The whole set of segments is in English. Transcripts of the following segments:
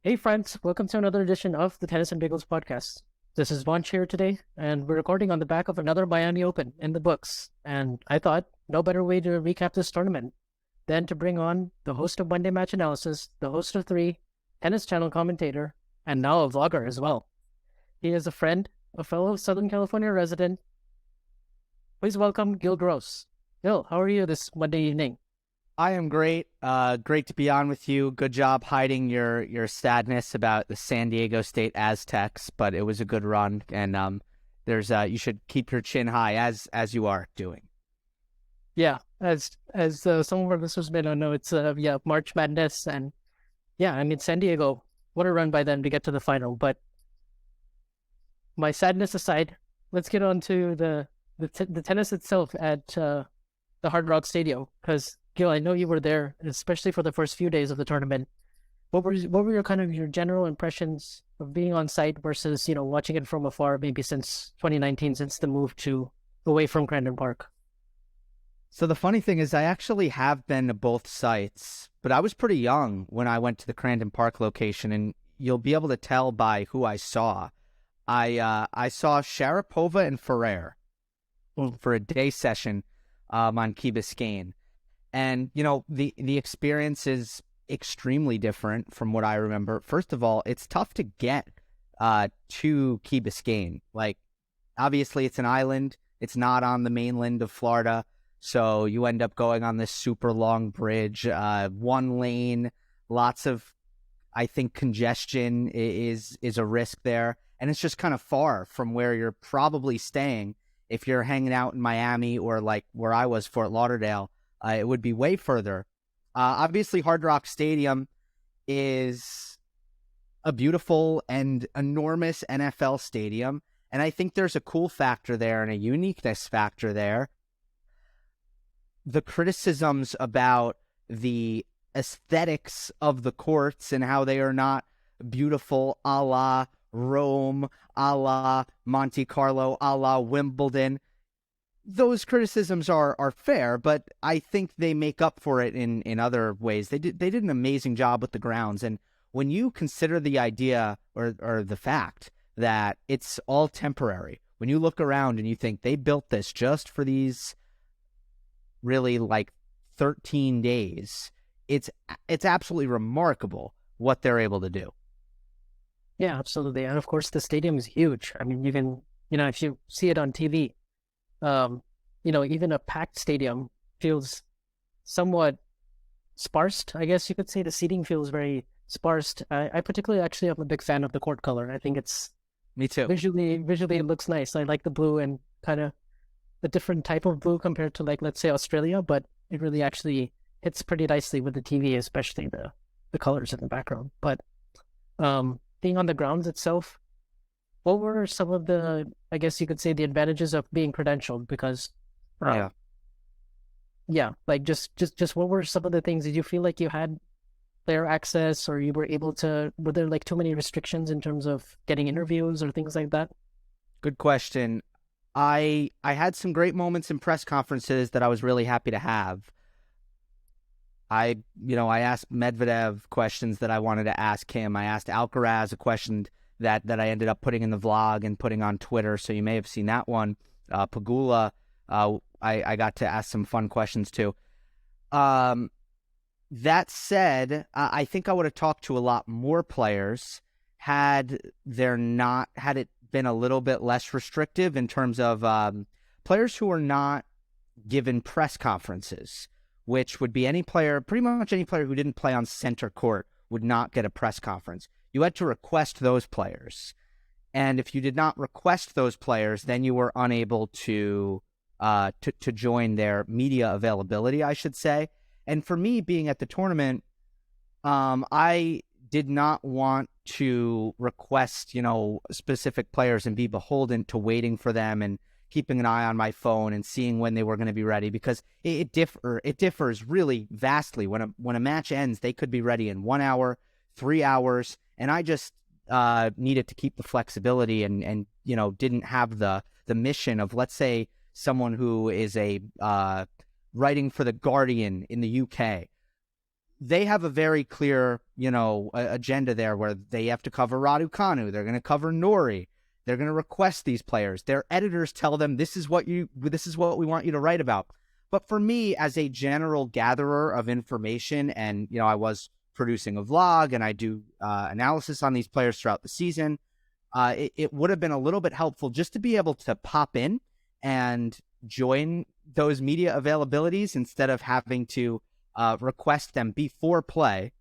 Hey friends, welcome to another edition of the Tennis and Bagels podcast. This is Vansh here today, and we're recording on the back of another Miami Open in the books. And I thought no better way to recap this tournament than to bring on the host of Monday Match Analysis, the host of Three, Tennis Channel commentator, and now a vlogger as well. He is a friend, a fellow Southern California resident. Please welcome Gill Gross. Gill, how are you this Monday evening? I am great. Great to be on with you. Good job hiding your sadness about the San Diego State Aztecs, but it was a good run, and there's you should keep your chin high as you are doing. Yeah, as some of our listeners may not know, it's March Madness, and yeah, I mean San Diego, what a run by them to get to the final. But my sadness aside, let's get on to the tennis itself at the Hard Rock Stadium, because Gil, I know you were there, especially for the first few days of the tournament. What were your kind of your general impressions of being on site versus watching it from afar, maybe since 2019, since the move to away from Crandon Park? So the funny thing is I actually have been to both sites, but I was pretty young when I went to the Crandon Park location, and you'll be able to tell by who I saw. I saw Sharapova and Ferrer for a day session on Key Biscayne. And, the experience is extremely different from what I remember. First of all, it's tough to get to Key Biscayne. Like, obviously, it's an island. It's not on the mainland of Florida. So you end up going on this super long bridge, one lane, lots of, I think, congestion is a risk there. And it's just kind of far from where you're probably staying. If you're hanging out in Miami or like where I was, Fort Lauderdale, it would be way further. Obviously, Hard Rock Stadium is a beautiful and enormous NFL stadium. And I think there's a cool factor there and a uniqueness factor there. The criticisms about the aesthetics of the courts and how they are not beautiful a la Rome, a la Monte Carlo, a la Wimbledon, those criticisms are fair, but I think they make up for it in other ways. They did an amazing job with the grounds. And when you consider the idea or the fact that it's all temporary, when you look around and you think they built this just for these really like 13 days, it's absolutely remarkable what they're able to do. Yeah, absolutely. And of course, the stadium is huge. I mean, you can, if you see it on TV, even a packed stadium feels somewhat sparse. I guess you could say the seating feels very sparse. I particularly actually am a big fan of the court color. I think it's Me too. visually it looks nice. I like the blue and kind of the different type of blue compared to, like, let's say Australia, but it really actually hits pretty nicely with the TV, especially the colors in the background. But being on the grounds itself, what were some of the, I guess you could say, the advantages of being credentialed? Because, like just what were some of the things? Did you feel like you had player access, or you were able to? Were there like too many restrictions in terms of getting interviews or things like that? Good question. I had some great moments in press conferences that I was really happy to have. I asked Medvedev questions that I wanted to ask him. I asked Alcaraz a question that I ended up putting in the vlog and putting on Twitter, so you may have seen that one. Pagula, I got to ask some fun questions too. That said, I think I would have talked to a lot more players had it been a little bit less restrictive in terms of players who are not given press conferences, which would be pretty much any player who didn't play on center court would not get a press conference. You had to request those players. And if you did not request those players, then you were unable to join their media availability, I should say. And for me, being at the tournament, I did not want to request, specific players and be beholden to waiting for them and keeping an eye on my phone and seeing when they were going to be ready, because it differs really vastly. When a match ends, they could be ready in 1 hour, 3 hours, and I just needed to keep the flexibility and didn't have the mission of, let's say, someone who is writing for The Guardian in the UK. they have a very clear, agenda there where they have to cover Raducanu. They're going to cover Nori. They're going to request these players. Their editors tell them, this is what we want you to write about. But for me, as a general gatherer of information, and, I was producing a vlog and I do analysis on these players throughout the season, it would have been a little bit helpful just to be able to pop in and join those media availabilities instead of having to request them before play.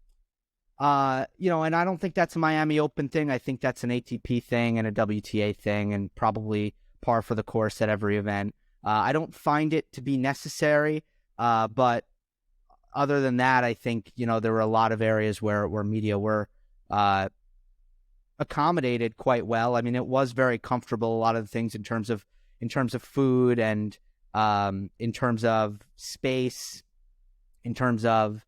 And I don't think that's a Miami Open thing. I think that's an ATP thing and a WTA thing, and probably par for the course at every event. I don't find it to be necessary, but other than that, I think, there were a lot of areas where media were accommodated quite well. I mean, it was very comfortable, a lot of the things in terms of food and in terms of space, in terms of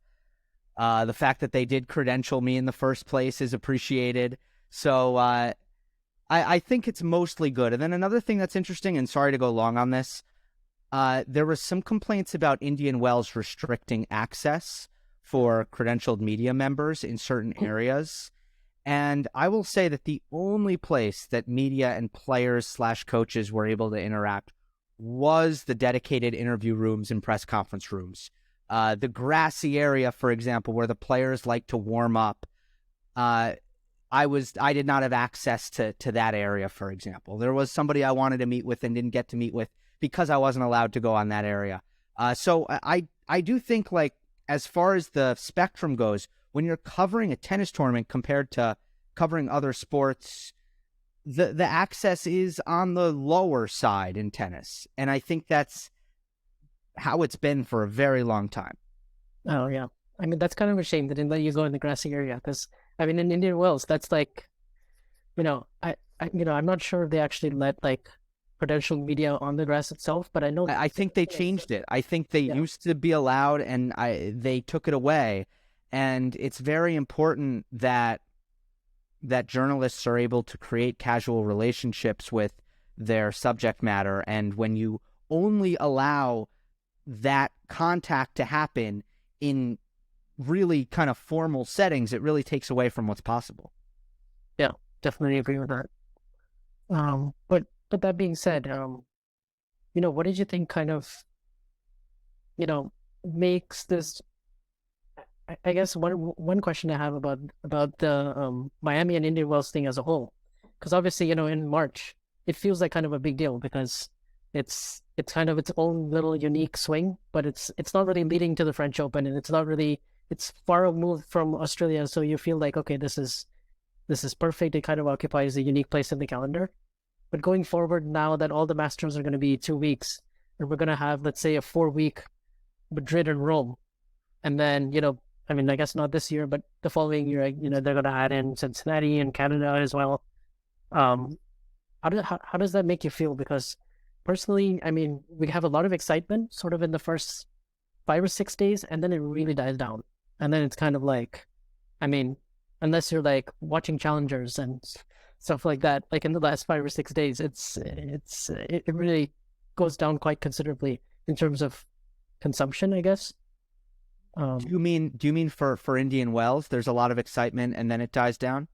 the fact that they did credential me in the first place is appreciated. So I think it's mostly good. And then another thing that's interesting, and sorry to go long on this, there was some complaints about Indian Wells restricting access for credentialed media members in certain areas. And I will say that the only place that media and players/coaches were able to interact was the dedicated interview rooms and press conference rooms. The grassy area, for example, where the players like to warm up, I did not have access to that area, for example. There was somebody I wanted to meet with and didn't get to meet with because I wasn't allowed to go on that area. So I do think, like, as far as the spectrum goes, when you're covering a tennis tournament compared to covering other sports, the access is on the lower side in tennis. And I think that's how it's been for a very long time. Oh, yeah. I mean, that's kind of a shame they didn't let you go in the grassy area, because, I mean, in Indian Wells, that's like, I'm not sure if they actually let, like, credentialed media on the grass itself, but I know... I think they changed it. I think they used to be allowed, and they took it away. And it's very important that journalists are able to create casual relationships with their subject matter. And when you only allow that contact to happen in really kind of formal settings, it really takes away from what's possible. Yeah, definitely agree with that. But that being said, what did you think kind of, makes this... I guess one question I have about the Miami and Indian Wells thing as a whole, because obviously, in March, it feels like kind of a big deal because it's kind of its own little unique swing, but it's not really leading to the French Open, and it's far removed from Australia, so you feel like, okay, this is perfect. It kind of occupies a unique place in the calendar. But going forward, now that all the Masters are going to be 2 weeks, and we're going to have, let's say, a 4-week Madrid and Rome, and then, I mean, I guess not this year, but the following year, they're going to add in Cincinnati and Canada as well. How does that make you feel? Because personally, I mean, we have a lot of excitement sort of in the first 5 or 6 days, and then it really dies down. And then it's kind of like, I mean, unless you're like watching challengers and stuff like that, like in the last 5 or 6 days, it really goes down quite considerably in terms of consumption, I guess. Do you mean for Indian Wells, there's a lot of excitement and then it dies down?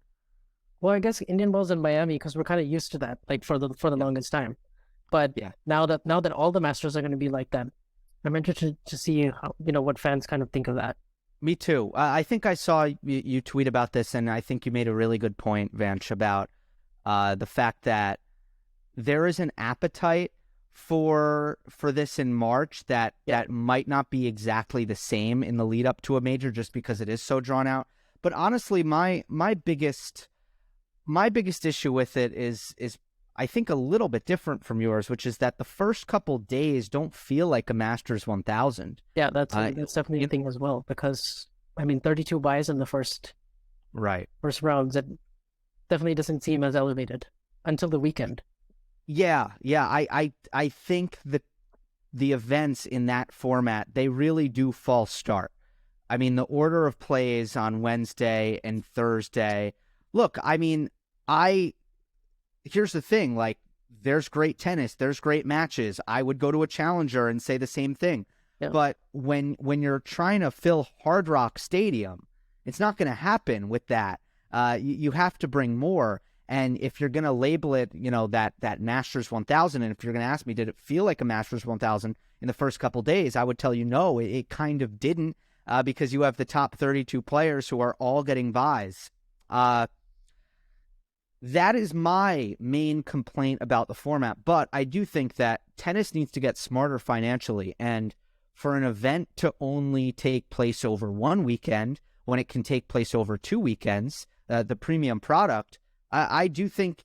Well, I guess Indian Wells and Miami, because we're kind of used to that, like for the longest time. But now that all the Masters are going to be like that, I'm interested to see how, what fans kind of think of that. Me too. I think I saw you tweet about this, and I think you made a really good point, Vansh, about the fact that there is an appetite for this in March that might not be exactly the same in the lead up to a major, just because it is so drawn out. But honestly, my biggest issue with it is I think a little bit different from yours, which is that the first couple days don't feel like a Masters 1000. Yeah, that's definitely a thing as well, because I mean, 32 buys in the first rounds, it definitely doesn't seem as elevated until the weekend. Yeah. I think the events in that format, they really do false start. I mean, the order of plays on Wednesday and Thursday. Look, I mean, here's the thing, like, there's great tennis, there's great matches. I would go to a challenger and say the same thing. Yeah. But when you're trying to fill Hard Rock Stadium, it's not going to happen with that. You have to bring more. And if you're going to label it, that Masters 1000, and if you're going to ask me, did it feel like a Masters 1000 in the first couple days, I would tell you no, it kind of didn't, because you have the top 32 players who are all getting buys. That is my main complaint about the format. But I do think that tennis needs to get smarter financially. And for an event to only take place over one weekend when it can take place over 2 weekends, the premium product, I do think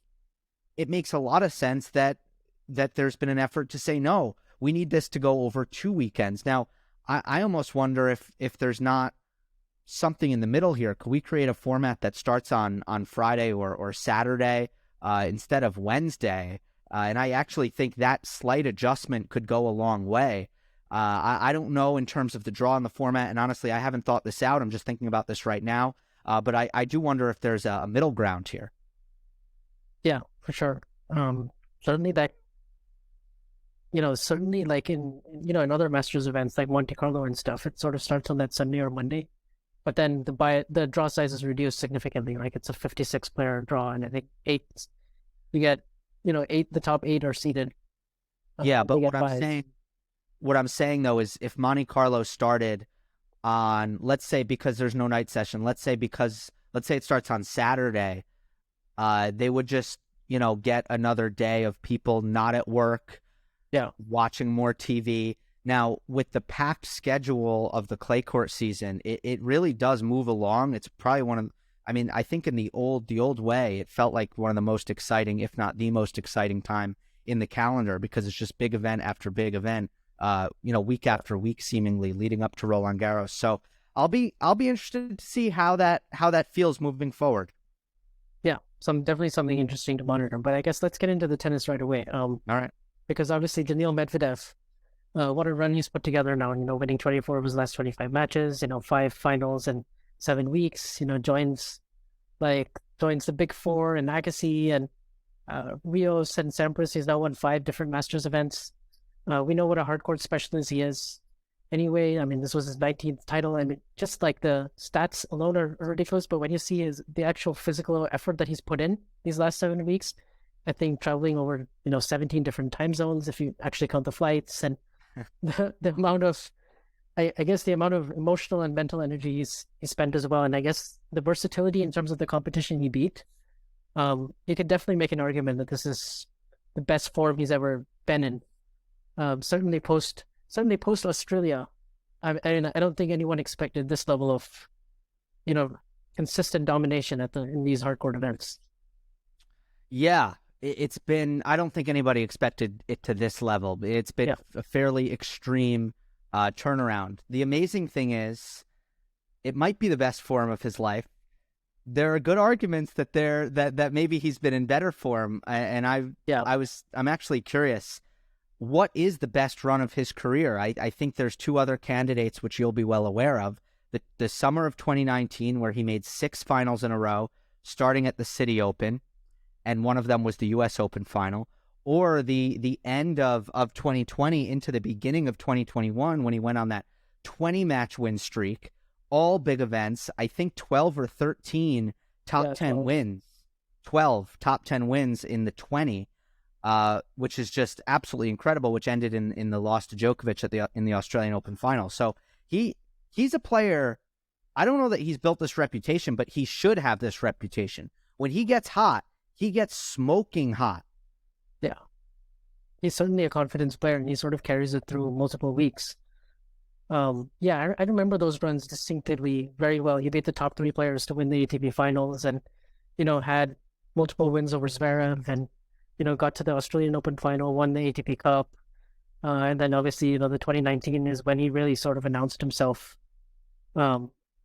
it makes a lot of sense that there's been an effort to say, no, we need this to go over 2 weekends. Now, I almost wonder if there's not something in the middle here. Could we create a format that starts on Friday or Saturday instead of Wednesday? And I actually think that slight adjustment could go a long way. I don't know in terms of the draw in the format, and honestly, I haven't thought this out. I'm just thinking about this right now. But I do wonder if there's a middle ground here. Yeah, for sure. Certainly that, certainly like in other Masters events like Monte Carlo and stuff, it sort of starts on that Sunday or Monday. But then the draw size is reduced significantly. Like it's a 56 player draw, and I think you get, 8, the top 8 are seeded. Yeah, but what I'm saying though is if Monte Carlo started on, let's say because there's no night session, let's say it starts on Saturday, they would just, get another day of people not at work, watching more TV. Now, with the packed schedule of the clay court season, it really does move along. It's probably I think in the old way, it felt like one of the most exciting, if not the most exciting time in the calendar, because it's just big event after big event, week after week, seemingly leading up to Roland Garros. So I'll be interested to see how that feels moving forward. Yeah, definitely something interesting to monitor. But I guess let's get into the tennis right away. All right. Because obviously Daniil Medvedev, what a run he's put together now, winning 24 of his last 25 matches, 5 finals in 7 weeks, joins the big four in Agassi and Rios and Sampras. He's now won 5 different Masters events. We know what a hardcourt specialist he is. Anyway, this was his 19th title. Just like the stats alone are ridiculous, but when you see the actual physical effort that he's put in these last 7 weeks, I think traveling over, 17 different time zones, if you actually count the flights, and the amount of, I guess the amount of emotional and mental energy he spent as well. And I guess the versatility in terms of the competition he beat, you could definitely make an argument that this is the best form he's ever been in. Certainly post Australia, I don't think anyone expected this level of, consistent domination in these hardcourt events. Yeah, it's been. I don't think anybody expected it to this level. It's been a fairly extreme turnaround. The amazing thing is, it might be the best form of his life. There are good arguments that maybe he's been in better form, and I'm actually curious. What is the best run of his career? I think there's 2 other candidates which you'll be well aware of. The summer of 2019, where he made 6 finals in a row, starting at the City Open, and one of them was the U.S. Open final, or the end of 2020 into the beginning of 2021, when he went on that 20-match win streak, all big events. I think 12 or 13 top 10 wins. 12 top 10 wins in the 20. Which is just absolutely incredible, which ended in the loss to Djokovic in the Australian Open final. So he's a player. I don't know that he's built this reputation, but he should have this reputation. When he gets hot, he gets smoking hot. Yeah. He's certainly a confidence player, and he sort of carries it through multiple weeks. I remember those runs distinctively very well. He beat the top 3 players to win the ATP finals, and, had multiple wins over Zverev, and got to the Australian Open final, won the ATP Cup. And then obviously, the 2019 is when he really sort of announced himself.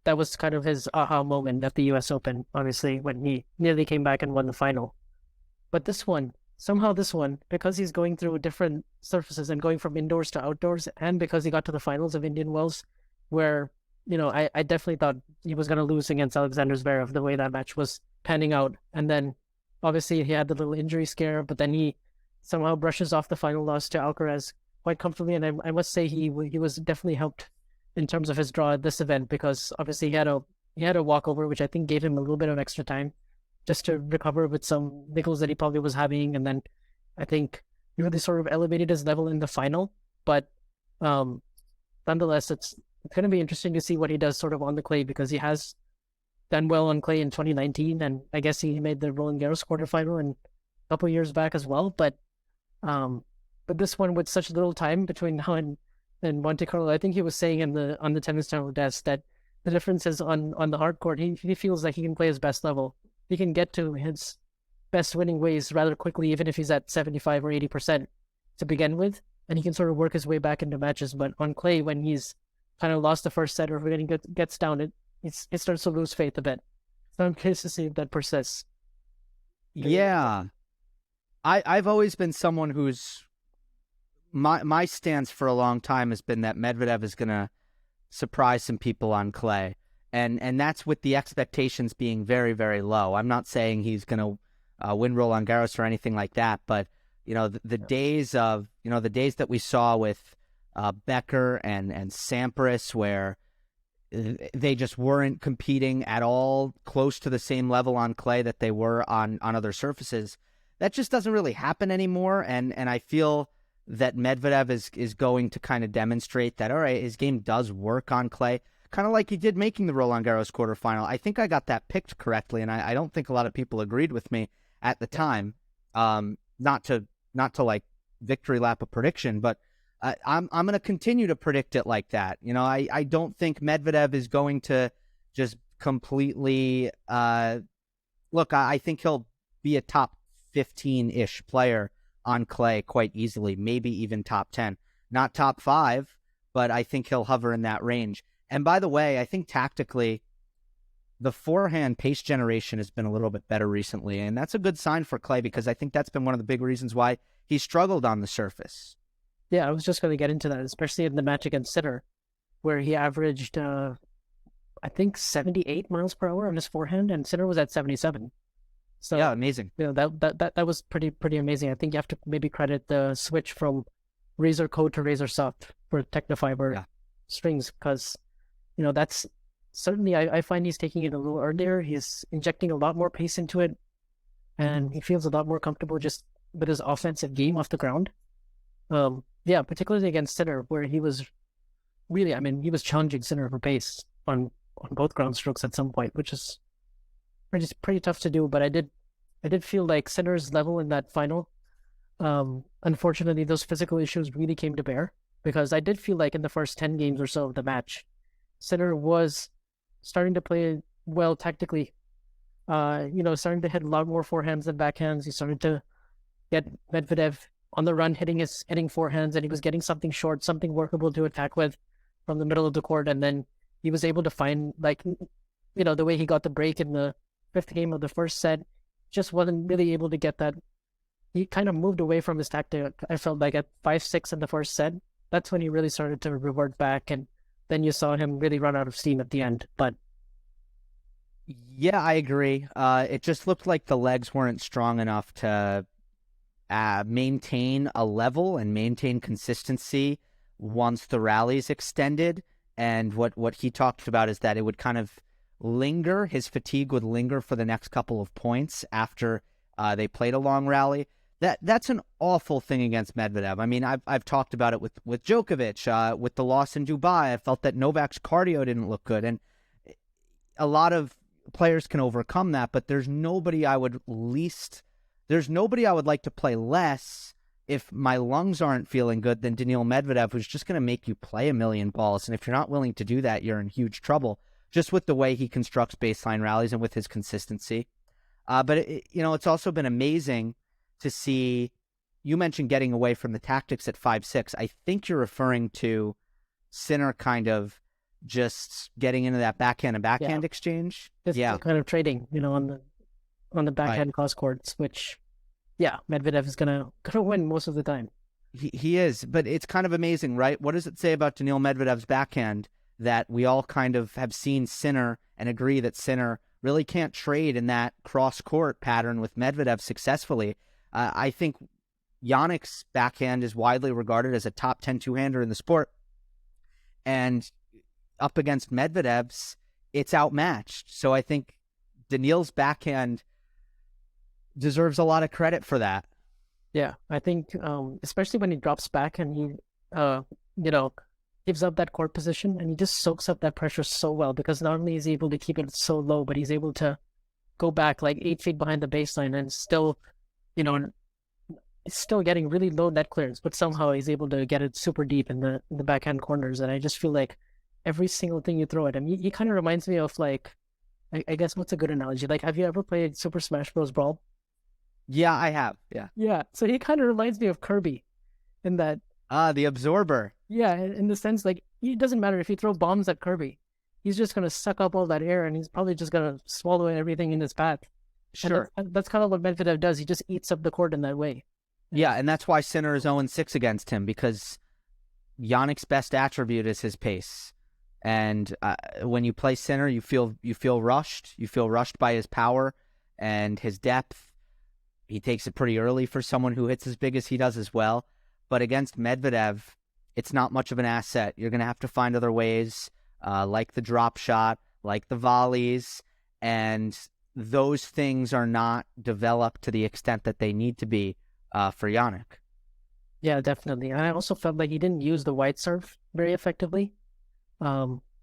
That was kind of his aha moment at the US Open, obviously, when he nearly came back and won the final. But this one, because he's going through different surfaces and going from indoors to outdoors, and because he got to the finals of Indian Wells, where, I definitely thought he was going to lose against Alexander Zverev, the way that match was panning out. And then obviously he had the little injury scare, but then he somehow brushes off the final loss to Alcaraz, quite comfortably, and I must say he was definitely helped in terms of his draw at this event because obviously he had a walkover, which I think gave him a little bit of extra time just to recover with some niggles that he probably was having, and then I think he really sort of elevated his level in the final. But um, nonetheless, it's going to be interesting to see what he does sort of on the clay because he has done well on clay in 2019, and I guess he made the Roland Garros quarterfinal and a couple years back as well. Um, but this one with such little time between now and Monte Carlo, I think he was saying on the tennis channel desk that the difference is on the hard court. He feels like he can play his best level. He can get to his best winning ways rather quickly, even if he's at 75 or 80% to begin with, and he can sort of work his way back into matches. But on clay, when he's kind of lost the first set or when he gets down, it starts to lose faith a bit. So I'm curious to see if that persists. Yeah. I've always been someone who's my stance for a long time has been that Medvedev is going to surprise some people on clay. And that's with the expectations being very, very low. I'm not saying he's going to win Roland Garros or anything like that, but the days that we saw with Becker and Sampras, where they just weren't competing at all close to the same level on clay that they were on other surfaces, that just doesn't really happen anymore. And I feel that Medvedev is going to kind of demonstrate that, all right, his game does work on clay, kind of like he did making the Roland Garros quarterfinal. I think I got that picked correctly, and I don't think a lot of people agreed with me at the time. Not to like victory lap a prediction, but I'm going to continue to predict it like that. I don't think Medvedev is going to just completely look. I think he'll be a top 15-ish player on clay quite easily, maybe even top 10, not top 5, but I think he'll hover in that range. And by the way, I think tactically, the forehand pace generation has been a little bit better recently, and that's a good sign for clay because I think that's been one of the big reasons why he struggled on the surface. Yeah, I was just going to get into that, especially in the match against Sinner, where he averaged, I think, 78 miles per hour on his forehand, and Sinner was at 77. So yeah, amazing. That was pretty amazing. I think you have to maybe credit the switch from Razor Coat to Razor Soft for Technofiber strings, because that's certainly I find he's taking it a little earlier. He's injecting a lot more pace into it, and he feels a lot more comfortable just with his offensive game off the ground. Particularly against Sinner, where he was really, he was challenging Sinner for pace on both ground strokes at some point, which is pretty tough to do. But I did feel like Sinner's level in that final, unfortunately, those physical issues really came to bear, because I did feel like in the first 10 games or so of the match, Sinner was starting to play well tactically, starting to hit a lot more forehands than backhands. He started to get Medvedev on the run, hitting forehands, and he was getting something short, something workable to attack with from the middle of the court. And then he was able to find, the way he got the break in the 5th game of the first set, just wasn't really able to get that. He kind of moved away from his tactic. I felt like at 5-6 in the first set, that's when he really started to revert back, and then you saw him really run out of steam at the end. But yeah, I agree. It just looked like the legs weren't strong enough to maintain a level and maintain consistency once the rallies extended. And what he talked about is that it would kind of linger. His fatigue would linger for the next couple of points after they played a long rally. That's an awful thing against Medvedev. I mean, I've talked about it with Djokovic, with the loss in Dubai. I felt that Novak's cardio didn't look good, and a lot of players can overcome that. But there's nobody I would like to play less if my lungs aren't feeling good than Daniil Medvedev, who's just going to make you play a million balls. And if you're not willing to do that, you're in huge trouble, just with the way he constructs baseline rallies and with his consistency. But it's also been amazing to see. You mentioned getting away from the tactics at 5-6. I think you're referring to Sinner kind of just getting into that backhand and backhand exchange. Just kind of trading, on the backhand cross courts, which, Medvedev is gonna win most of the time. He is, but it's kind of amazing, right? What does it say about Daniil Medvedev's backhand that we all kind of have seen Sinner and agree that Sinner really can't trade in that cross-court pattern with Medvedev successfully? I think Jannik's backhand is widely regarded as a top 10 two-hander in the sport. And up against Medvedev's, it's outmatched. So I think Daniil's backhand deserves a lot of credit for that. Yeah, I think especially when he drops back and he, gives up that court position and he just soaks up that pressure so well, because not only is he able to keep it so low, but he's able to go back like 8 feet behind the baseline and still, still getting really low net clearance, but somehow he's able to get it super deep in the backhand corners. And I just feel like every single thing you throw at him, he kind of reminds me of like, I guess what's a good analogy? Like, have you ever played Super Smash Bros. Brawl? Yeah, I have. Yeah. Yeah. So he kind of reminds me of Kirby in that. The absorber. Yeah, in the sense, like, it doesn't matter if you throw bombs at Kirby. He's just going to suck up all that air and he's probably just going to swallow everything in his path. Sure. And that's kind of what Medvedev does. He just eats up the court in that way. Yeah, and that's why Sinner is 0-6 against him, because Jannik's best attribute is his pace. And when you play Sinner, you feel rushed. You feel rushed by his power and his depth. He takes it pretty early for someone who hits as big as he does as well. But against Medvedev, it's not much of an asset. You're going to have to find other ways, like the drop shot, like the volleys, and those things are not developed to the extent that they need to be for Jannik. Yeah, definitely. And I also felt like he didn't use the wide serve very effectively.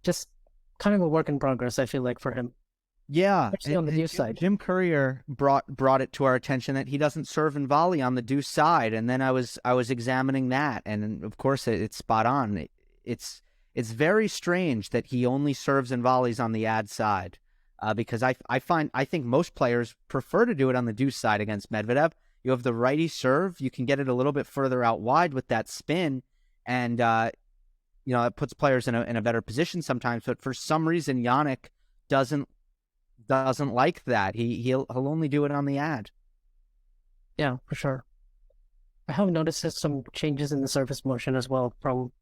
Just kind of a work in progress, I feel like, for him. Yeah, especially on the deuce side. Jim Courier brought it to our attention that he doesn't serve and volley on the deuce side, and then I was examining that, and of course it's spot on. It's very strange that he only serves and volleys on the ad side, because I think most players prefer to do it on the deuce side against Medvedev. You have the righty serve, you can get it a little bit further out wide with that spin, and it puts players in a better position sometimes. But for some reason, Jannik doesn't like that. He'll only do it on the ad. Yeah, for sure. I have noticed some changes in the surface motion as well from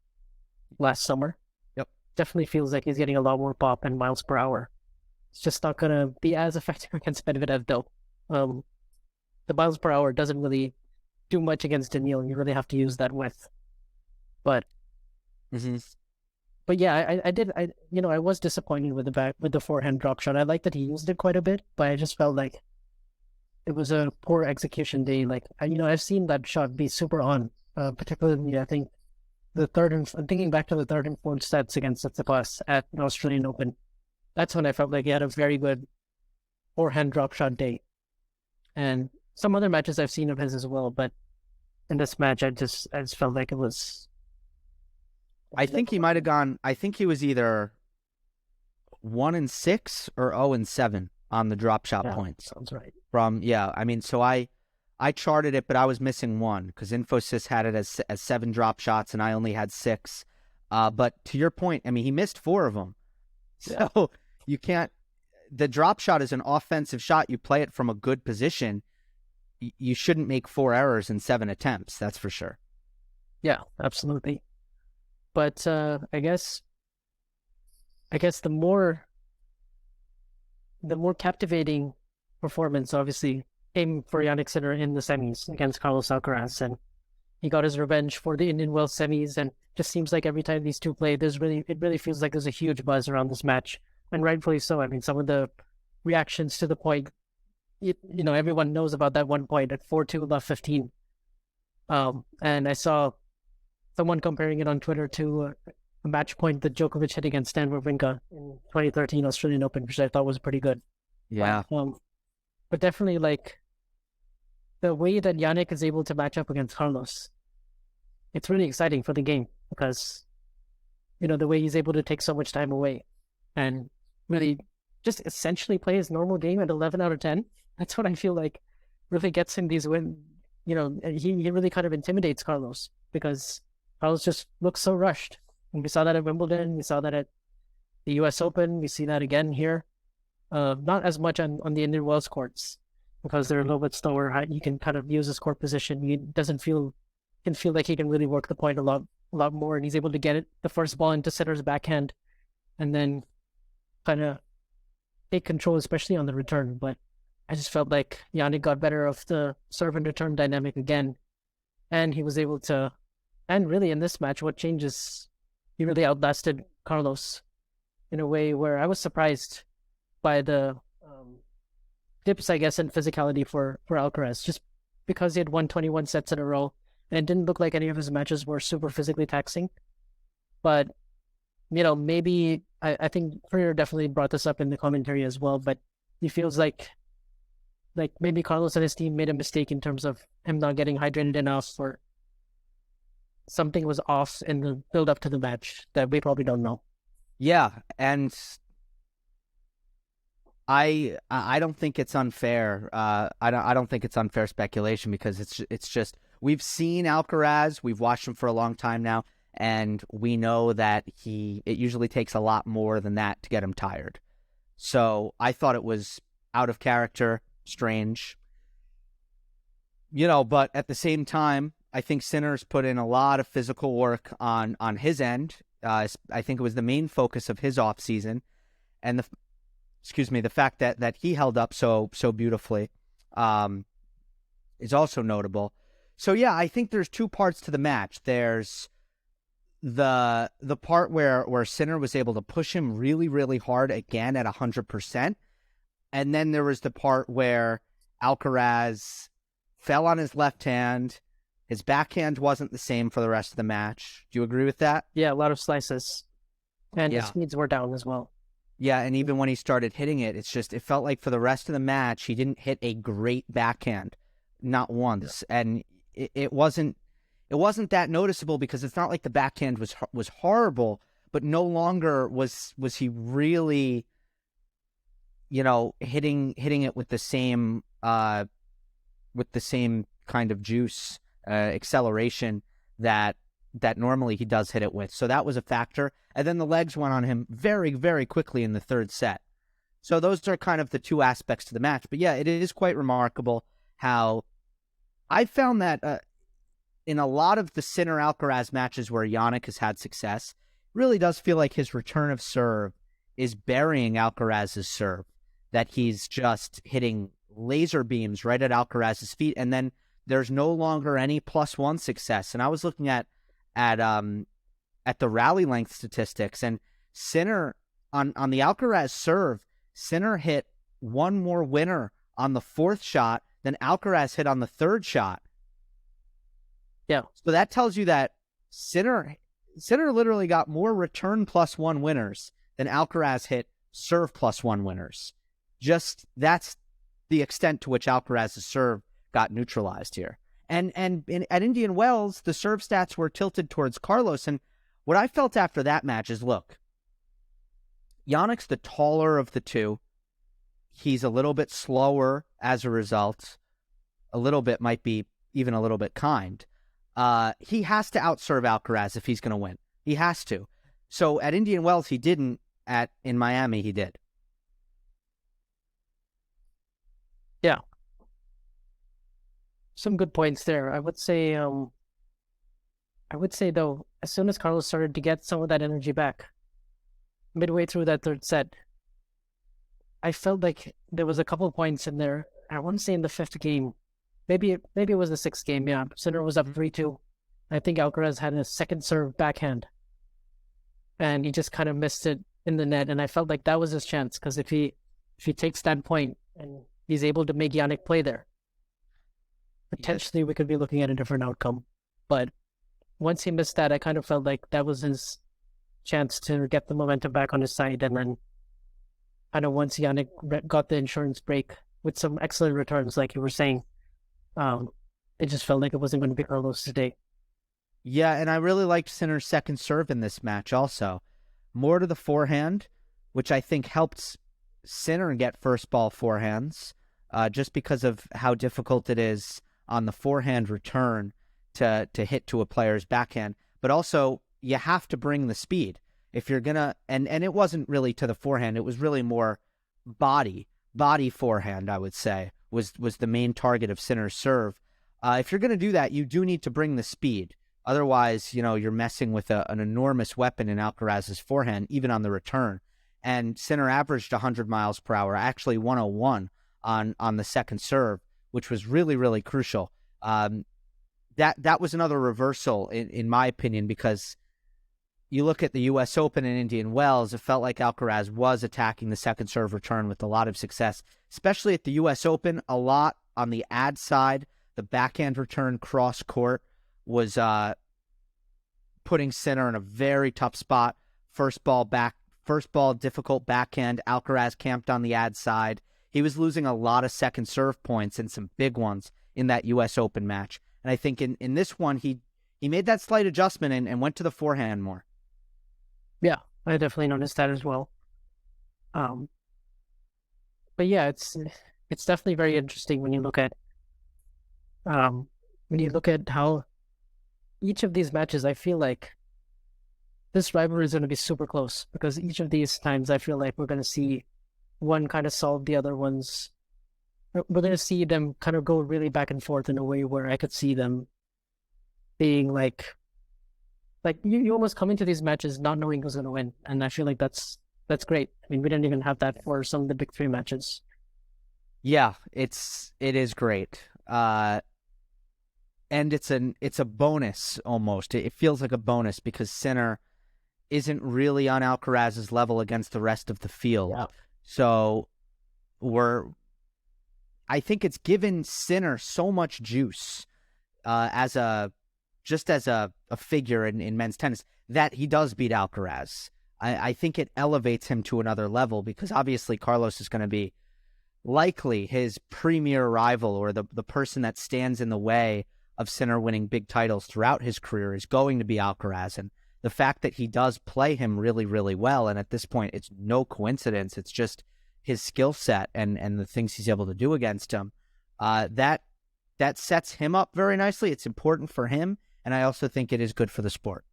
last summer. Yep. Definitely feels like he's getting a lot more pop and miles per hour. It's just not going to be as effective against Medvedev, though. The miles per hour doesn't really do much against Daniil. You really have to use that width. But But yeah, I was disappointed with the forehand drop shot. I like that he used it quite a bit, but I just felt like it was a poor execution day. Like, I've seen that shot be super on, particularly I think I'm thinking back to the third and fourth sets against Tsitsipas at the Australian Open. That's when I felt like he had a very good forehand drop shot day. And some other matches I've seen of his as well, but in this match, I just felt like it was. I think he might have gone. I think he was either 1-6 or 0-7 on the drop shot points. Sounds right. So I charted it, but I was missing one because Infosys had it as 7 drop shots, and I only had 6. But to your point, I mean, he missed 4 of them. So you can't. The drop shot is an offensive shot. You play it from a good position. You shouldn't make 4 errors in 7 attempts. That's for sure. Yeah, absolutely. But I guess the more captivating performance obviously came for Jannik Sinner in the semis against Carlos Alcaraz, and he got his revenge for the Indian Wells semis. And just seems like every time these two play, it really feels like there's a huge buzz around this match, and rightfully so. I mean, some of the reactions to the point, everyone knows about that one point at 4-2 left 15. And I saw someone comparing it on Twitter to a match point that Djokovic hit against Stan Wawrinka in 2013 Australian Open, which I thought was pretty good. Yeah. But definitely, like, the way that Jannik is able to match up against Carlos, it's really exciting for the game because, the way he's able to take so much time away and really just essentially play his normal game at 11 out of 10. That's what I feel like really gets him these wins. He really kind of intimidates Carlos because Carlos just looks so rushed. And we saw that at Wimbledon. We saw that at the U.S. Open. We see that again here. Not as much on the Indian Wells courts because they're a little bit slower. He can kind of use his court position. He can feel like he can really work the point a lot more, and he's able to get it the first ball into Sinner's backhand, and then kind of take control, especially on the return. But I just felt like Jannik got better of the serve and return dynamic again, and he was able to. And really, in this match, what changes? He really outlasted Carlos in a way where I was surprised by the dips, I guess, in physicality for Alcaraz, just because he had won 21 sets in a row, and it didn't look like any of his matches were super physically taxing. But maybe I think Freer definitely brought this up in the commentary as well. But he feels like maybe Carlos and his team made a mistake in terms of him not getting hydrated enough, or something was off in the build up to the match that we probably don't know. Yeah, and I don't think it's unfair. I don't think it's unfair speculation, because it's just, we've seen Alcaraz, we've watched him for a long time now, and we know that it usually takes a lot more than that to get him tired. So I thought it was out of character, strange. But at the same time, I think Sinner's put in a lot of physical work on his end. I think it was the main focus of his offseason. And the fact that he held up so beautifully is also notable. So yeah, I think there's two parts to the match. There's the part where Sinner was able to push him really, really hard again at 100%. And then there was the part where Alcaraz fell on his left hand. His backhand wasn't the same for the rest of the match. Do you agree with that? Yeah, a lot of slices. And his speeds were down as well. Yeah, and even when he started hitting it, it felt like for the rest of the match, he didn't hit a great backhand, not once. Yeah. And it wasn't that noticeable, because it's not like the backhand was horrible, but no longer was he really, hitting it with the same kind of juice, acceleration that normally he does hit it with. So that was a factor. And then the legs went on him very, very quickly in the third set. So those are kind of the two aspects to the match. But yeah, it is quite remarkable how I found that in a lot of the Sinner-Alcaraz matches where Jannik has had success, it really does feel like his return of serve is burying Alcaraz's serve, that he's just hitting laser beams right at Alcaraz's feet, and then there's no longer any +1 success. And I was looking at the rally length statistics, and Sinner on the Alcaraz serve, Sinner hit one more winner on the fourth shot than Alcaraz hit on the third shot. Yeah. So that tells you that Sinner literally got more return +1 winners than Alcaraz hit serve +1 winners. Just that's the extent to which Alcaraz's serve got neutralized here. And at Indian Wells, the serve stats were tilted towards Carlos. And what I felt after that match is, look, Jannik's the taller of the two. He's a little bit slower as a result. A little bit might be even a little bit kind. He has to outserve Alcaraz if he's going to win. He has to. So at Indian Wells, he didn't. In Miami, he did. Yeah. Some good points there. I would say though, as soon as Carlos started to get some of that energy back, midway through that third set, I felt like there was a couple of points in there. I want to say in the fifth game, maybe it was the sixth game. Yeah, Sinner was up 3-2. I think Alcaraz had a second serve backhand, and he just kind of missed it in the net. And I felt like that was his chance, because if he takes that point and he's able to make Jannik play there, potentially we could be looking at a different outcome. But once he missed that, I kind of felt like that was his chance to get the momentum back on his side. And then I know once Jannik got the insurance break with some excellent returns, like you were saying, it just felt like it wasn't going to be Carlos today. Yeah, and I really liked Sinner's second serve in this match also. More to the forehand, which I think helped Sinner get first ball forehands, just because of how difficult it is on the forehand return to hit to a player's backhand. But also, you have to bring the speed. If you're going to, and it wasn't really to the forehand, it was really more body forehand, I would say, was the main target of Sinner's serve. If you're going to do that, you do need to bring the speed. Otherwise, you're messing with an enormous weapon in Alcaraz's forehand, even on the return. And Sinner averaged 100 miles per hour, actually 101 on the second serve, which was really, really crucial. that was another reversal in my opinion, because you look at the U.S. Open and Indian Wells, it felt like Alcaraz was attacking the second serve return with a lot of success, especially at the U.S. Open, a lot on the ad side. The backhand return cross court was putting Sinner in a very tough spot. First ball, difficult backhand. Alcaraz camped on the ad side. He was losing a lot of second serve points and some big ones in that U.S. Open match. And I think in this one, he made that slight adjustment and went to the forehand more. Yeah, I definitely noticed that as well. But yeah, it's definitely very interesting when you look at how each of these matches, I feel like this rivalry is going to be super close, because each of these times I feel like we're going to see one kind of solve the other one's. We're going to see them kind of go really back and forth in a way where I could see them being like you almost come into these matches not knowing who's going to win, and I feel like that's great. I mean, we didn't even have that for some of the big three matches. Yeah, it is great. And it's a bonus almost. It feels like a bonus because Sinner isn't really on Alcaraz's level against the rest of the field. Yeah. So I think it's given Sinner so much juice as a figure in men's tennis that he does beat Alcaraz. I think it elevates him to another level, because obviously Carlos is going to be likely his premier rival, or the person that stands in the way of Sinner winning big titles throughout his career is going to be Alcaraz. And the fact that he does play him really, really well, and at this point it's no coincidence, it's just his skill set and the things he's able to do against him, that sets him up very nicely. It's important for him, and I also think it is good for the sport.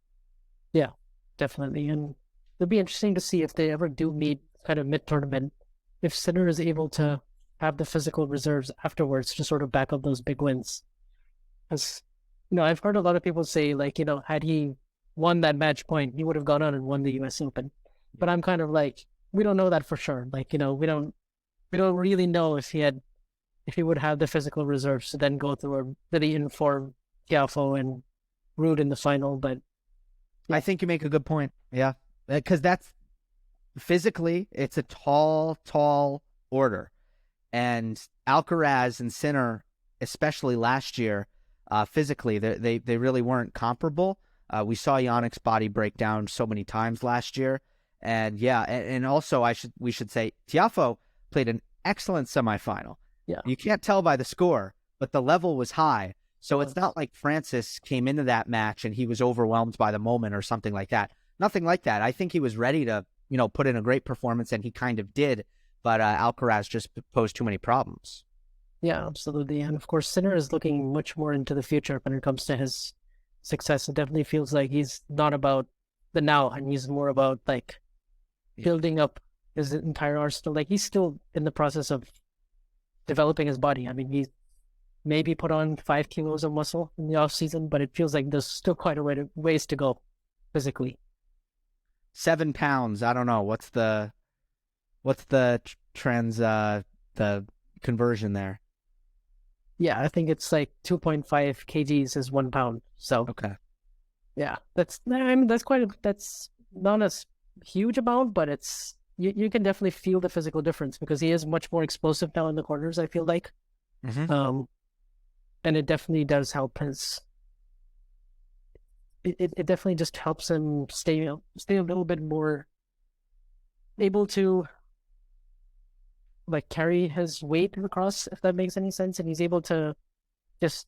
Yeah, definitely. And it'll be interesting to see if they ever do meet kind of mid-tournament, if Sinner is able to have the physical reserves afterwards to sort of back up those big wins. Because, I've heard a lot of people say, like, had he won that match point, he would have gone on and won the U.S. Open. But I'm kind of like, we don't know that for sure. Like, we don't really know if he would have the physical reserves to then go through a really informed Tiafoe and Ruud in the final. But I think you make a good point. Yeah, because that's physically, it's a tall order, and Alcaraz and Sinner, especially last year, physically they really weren't comparable. We saw Jannik's body break down so many times last year. And yeah, and also we should say Tiafoe played an excellent semifinal. Yeah, you can't tell by the score, but the level was high. So it's not like Francis came into that match and he was overwhelmed by the moment or something like that. Nothing like that. I think he was ready to, put in a great performance, and he kind of did. But Alcaraz just posed too many problems. Yeah, absolutely. And of course, Sinner is looking much more into the future when it comes to his success. It definitely feels like he's not about the now, and he's more about building up his entire arsenal. Like, he's still in the process of developing his body. I mean, he maybe put on 5 kilos of muscle in the off season, but it feels like there's still quite a ways to go physically. 7 pounds. I don't know. What's the the conversion there? Yeah, I think it's like 2.5 kgs is 1 pound. So okay. Yeah, that's not a huge amount, but it's you can definitely feel the physical difference, because he is much more explosive now in the corners, I feel like. Mm-hmm. And it definitely does help it definitely just helps him stay a little bit more able to carry his weight across, if that makes any sense, and he's able to just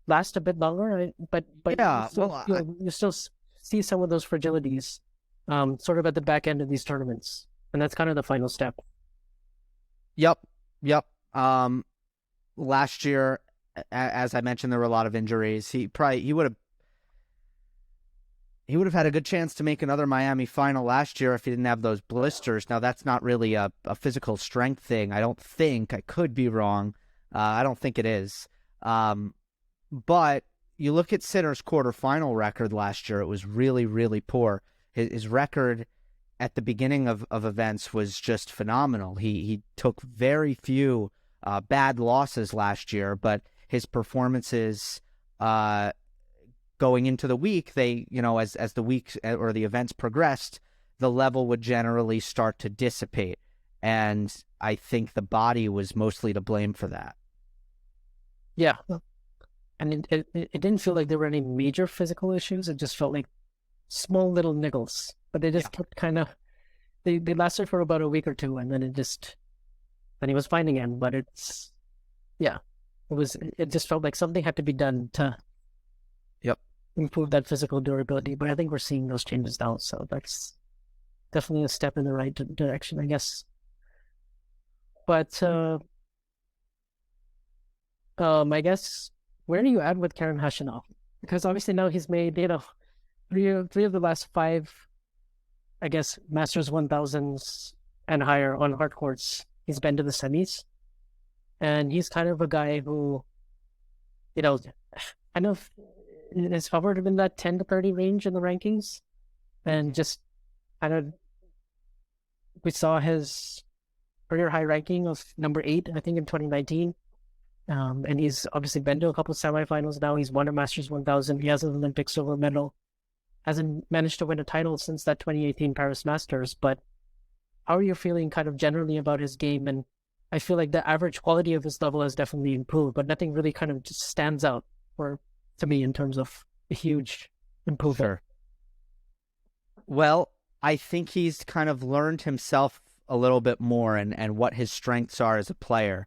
last a bit longer. But yeah, you still see some of those fragilities sort of at the back end of these tournaments, and that's kind of the final step. Yep. Last year, as I mentioned, there were a lot of injuries. He would have had a good chance to make another Miami final last year if he didn't have those blisters. Now, that's not really a physical strength thing. I don't think. I could be wrong. I don't think it is. But you look at Sinner's quarterfinal record last year, it was really, really poor. His record at the beginning of events was just phenomenal. He took very few bad losses last year, but his performances going into the week, they, as the weeks or the events progressed, the level would generally start to dissipate. And I think the body was mostly to blame for that. Yeah. And it didn't feel like there were any major physical issues. It just felt like small little niggles. But they just kept kind of, they lasted for about a week or two, and then then he was fine again. But it just felt like something had to be done to Yep. improve that physical durability. But I think we're seeing those changes now. So that's definitely a step in the right direction, I guess. But I guess, where do you add with Karen Khachanov? Because obviously now he's made, three of the last five, I guess, Masters 1000s and higher on hard courts. He's been to the semis. And he's kind of a guy who, kind of is hovered in that 10 to 30 range in the rankings. And just kind of, we saw his career high ranking of number 8, I think, in 2019. And he's obviously been to a couple of semifinals now. He's won a Masters 1000. He has an Olympic silver medal. Hasn't managed to win a title since that 2018 Paris Masters. But how are you feeling kind of generally about his game? And I feel like the average quality of his level has definitely improved, but nothing really kind of just stands out to me in terms of a huge improvement. Sure. Well, I think he's kind of learned himself a little bit more and what his strengths are as a player.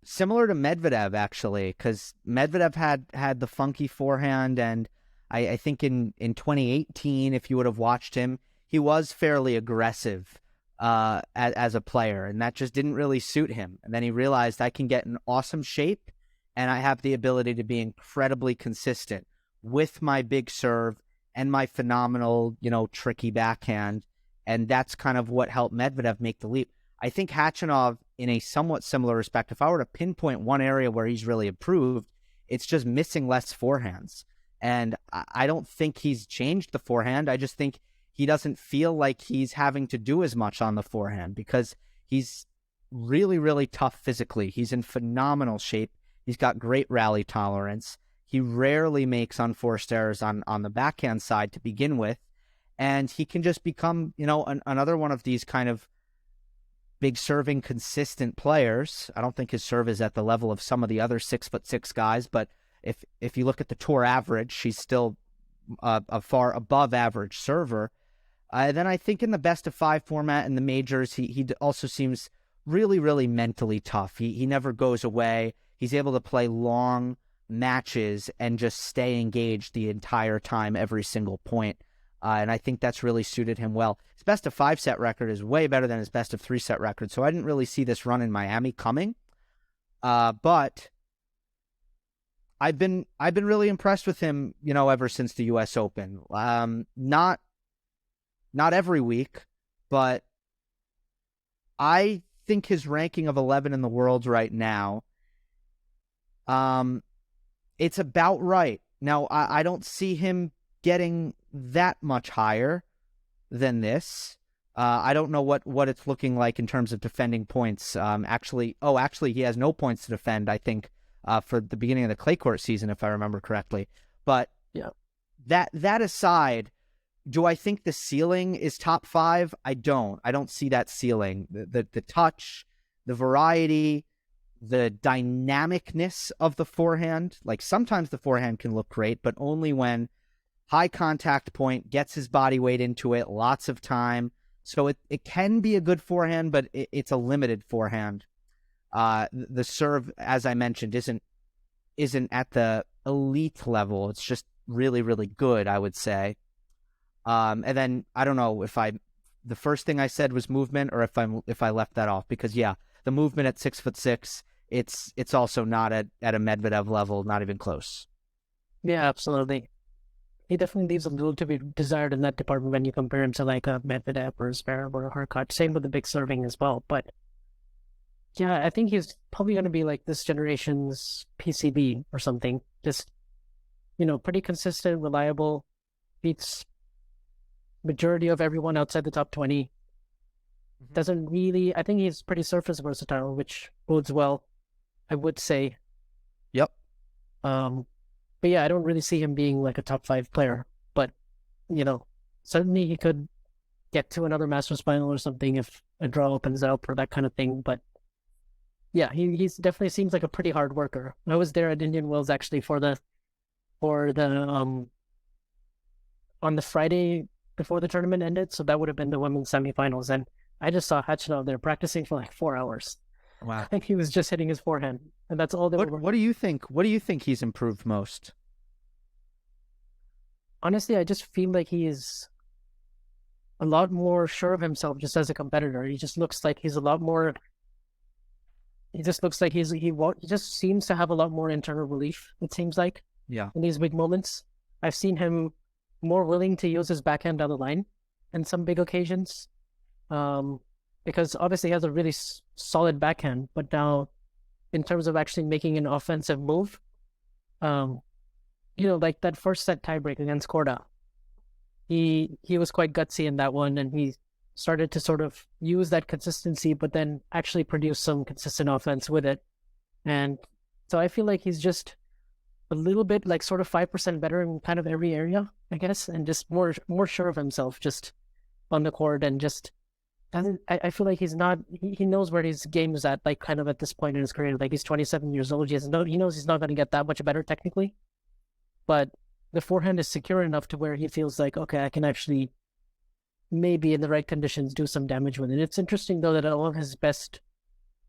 Similar to Medvedev, actually, because Medvedev had the funky forehand, and I think in 2018, if you would have watched him, he was fairly aggressive as a player, and that just didn't really suit him. And then he realized, I can get in awesome shape, and I have the ability to be incredibly consistent with my big serve and my phenomenal, tricky backhand. And that's kind of what helped Medvedev make the leap. I think Khachanov, in a somewhat similar respect, if I were to pinpoint one area where he's really improved, it's just missing less forehands. And I don't think he's changed the forehand. I just think he doesn't feel like he's having to do as much on the forehand because he's really, really tough physically. He's in phenomenal shape. He's got great rally tolerance. He rarely makes unforced errors on the backhand side to begin with. And he can just become, another one of these kind of big serving, consistent players. I don't think his serve is at the level of some of the other 6'6" guys, but if you look at the tour average, she's still a far above average server. Then I think in the best of 5 format in the majors, he also seems really, really mentally tough. He never goes away. He's able to play long matches and just stay engaged the entire time, every single point. And I think that's really suited him well. His best of 5 set record is way better than his best of 3 set record. So I didn't really see this run in Miami coming. But I've been really impressed with him, ever since the US Open. Not every week, but I think his ranking of 11 in the world right now, it's about right. Now, I don't see him getting that much higher than this. I don't know what it's looking like in terms of defending points. Actually, he has no points to defend, I think, for the beginning of the clay court season, if I remember correctly. But yeah, that aside, do I think the ceiling is top 5? I don't see that ceiling. The touch, the variety, the dynamicness of the forehand. Like, sometimes the forehand can look great, but only when high contact point, gets his body weight into it, lots of time. So it can be a good forehand, but it's a limited forehand. The serve, as I mentioned, isn't at the elite level. It's just really, really good, I would say. And then I don't know if the first thing I said was movement, or if I left that off, because the movement at 6'6", it's also not at a Medvedev level, not even close. Yeah, absolutely. He definitely leaves a little to be desired in that department when you compare him to like a Medvedev or a Zverev or a Hurkacz. Same with the big serving as well. But yeah, I think he's probably going to be like this generation's PCB or something. Just, pretty consistent, reliable, beats majority of everyone outside the top 20. Doesn't really, I think he's pretty surface versatile, which bodes well, I would say. Yep. But yeah, I don't really see him being like a top 5 player. But, certainly he could get to another Masters final or something if a draw opens up or that kind of thing. But yeah, he's definitely seems like a pretty hard worker. I was there at Indian Wells actually for the on the Friday before the tournament ended, so that would have been the women's semifinals, and I just saw Khachanov there practicing for like 4 hours. Wow. And he was just hitting his forehand, and that's all they were. What do you think? What do you think he's improved most? Honestly, I just feel like he is a lot more sure of himself just as a competitor. He just looks like he's a lot more. He just looks like he just seems to have a lot more internal belief. It seems like Yeah. in these big moments, I've seen him more willing to use his backhand down the line in some big occasions, because obviously he has a really solid backhand. But now, in terms of actually making an offensive move, like that first set tiebreak against Korda, he was quite gutsy in that one, and he started to sort of use that consistency, but then actually produce some consistent offense with it. And so I feel like he's just a little bit like sort of 5% better in kind of every area, I guess, and just more sure of himself just on the court, and just I feel like he's not he knows where his game is at, like kind of at this point in his career. Like he's 27 years old. He knows he's not going to get that much better technically, but the forehand is secure enough to where he feels like, okay, I can actually maybe in the right conditions do some damage with it. It's interesting though that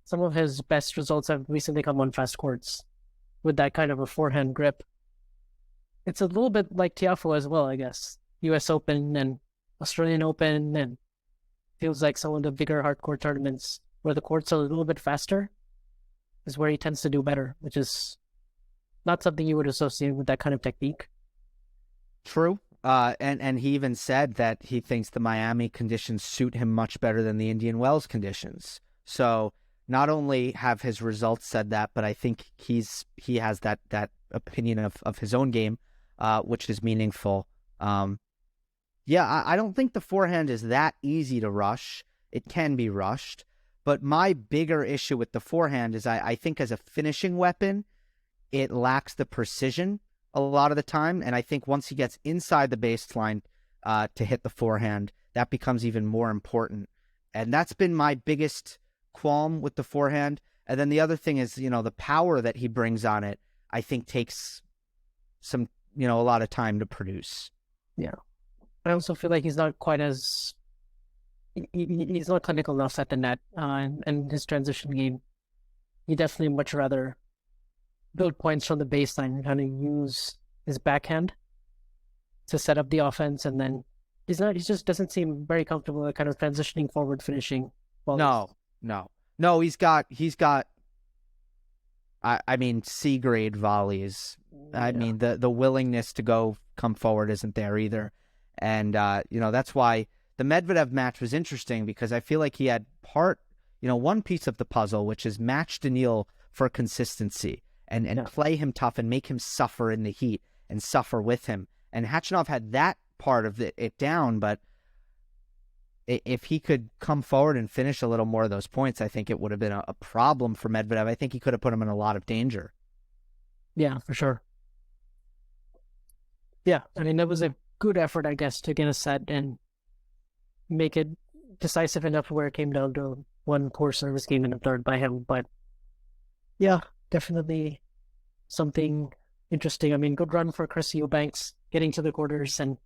some of his best results have recently come on fast courts with that kind of a forehand grip. It's a little bit like Tiafoe as well, I guess. US Open and Australian Open, and feels like some of the bigger hardcore tournaments where the courts are a little bit faster is where he tends to do better, which is not something you would associate with that kind of technique. True. And he even said that he thinks the Miami conditions suit him much better than the Indian Wells conditions. So not only have his results said that, but I think he has that opinion of his own game, which is meaningful. I don't think the forehand is that easy to rush. It can be rushed. But my bigger issue with the forehand is I think as a finishing weapon, it lacks the precision a lot of the time. And I think once he gets inside the baseline to hit the forehand, that becomes even more important. And that's been my biggest qualm with the forehand. And then the other thing is, the power that he brings on it, I think takes some, a lot of time to produce. Yeah. I also feel like he's not quite as he's not clinical enough at the net, and his transition game. He definitely much rather build points from the baseline and kind of use his backhand to set up the offense, and then he just doesn't seem very comfortable with kind of transitioning forward, finishing. No. He's got C grade volleys. I mean the willingness to come forward isn't there either. And, that's why the Medvedev match was interesting, because I feel like he had one piece of the puzzle, which is match Daniil for consistency and play him tough and make him suffer in the heat and suffer with him. And Khachanov had that part of it down, but if he could come forward and finish a little more of those points, I think it would have been a problem for Medvedev. I think he could have put him in a lot of danger. Yeah, for sure. Yeah, I mean, that was a good effort, I guess, to get a set and make it decisive enough where it came down to one poor service game in the third by him. But yeah, definitely something interesting. I mean, good run for Chris Eubanks getting to the quarters, and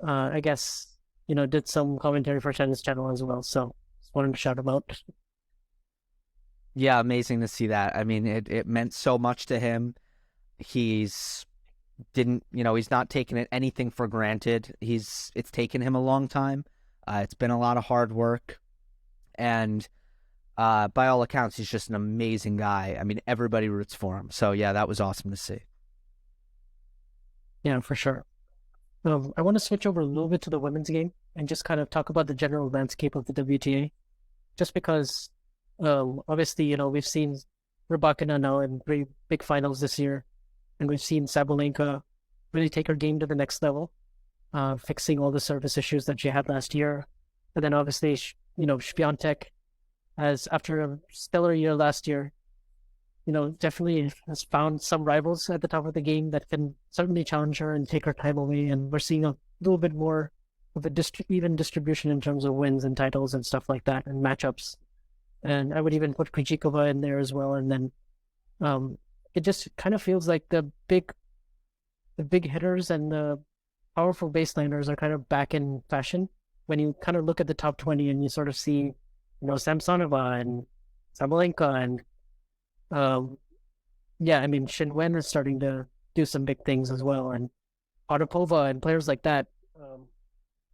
I guess, did some commentary for Tennis Channel as well. So just wanted to shout him out. Yeah, amazing to see that. I mean, it meant so much to him. He's not taking anything for granted. It's taken him a long time. It's been a lot of hard work, and by all accounts, he's just an amazing guy. I mean, everybody roots for him. So yeah, that was awesome to see. Yeah, for sure. I want to switch over a little bit to the women's game and just kind of talk about the general landscape of the WTA, just because obviously, we've seen Rybakina now in three big finals this year, and we've seen Sabalenka really take her game to the next level, fixing all the service issues that she had last year. And then obviously, Swiatek has, after a stellar year last year, definitely has found some rivals at the top of the game that can certainly challenge her and take her time away. And we're seeing a little bit more of a even distribution in terms of wins and titles and stuff like that and matchups. And I would even put Krejcikova in there as well. And then it just kind of feels like the big hitters and the powerful baseliners are kind of back in fashion. When you kind of look at the top 20 and you sort of see, Samsonova and Sabalenka and yeah, I mean, Shinwen is starting to do some big things as well, and Potapova and players like that.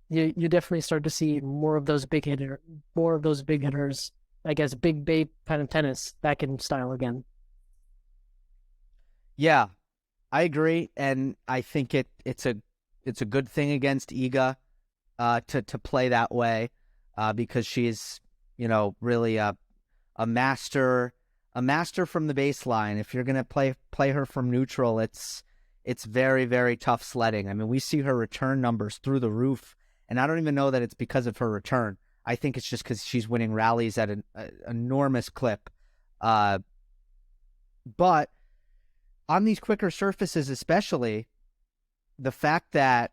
You definitely start to see more of those big hitters. I guess big babe kind of tennis back in style again. Yeah, I agree, and I think it's a good thing against Iga to play that way because she's really a master from the baseline. If you're gonna play her from neutral, it's very, very tough sledding. I mean, we see her return numbers through the roof, and I don't even know that it's because of her return. I think it's just because she's winning rallies at an enormous clip. But on these quicker surfaces, especially, the fact that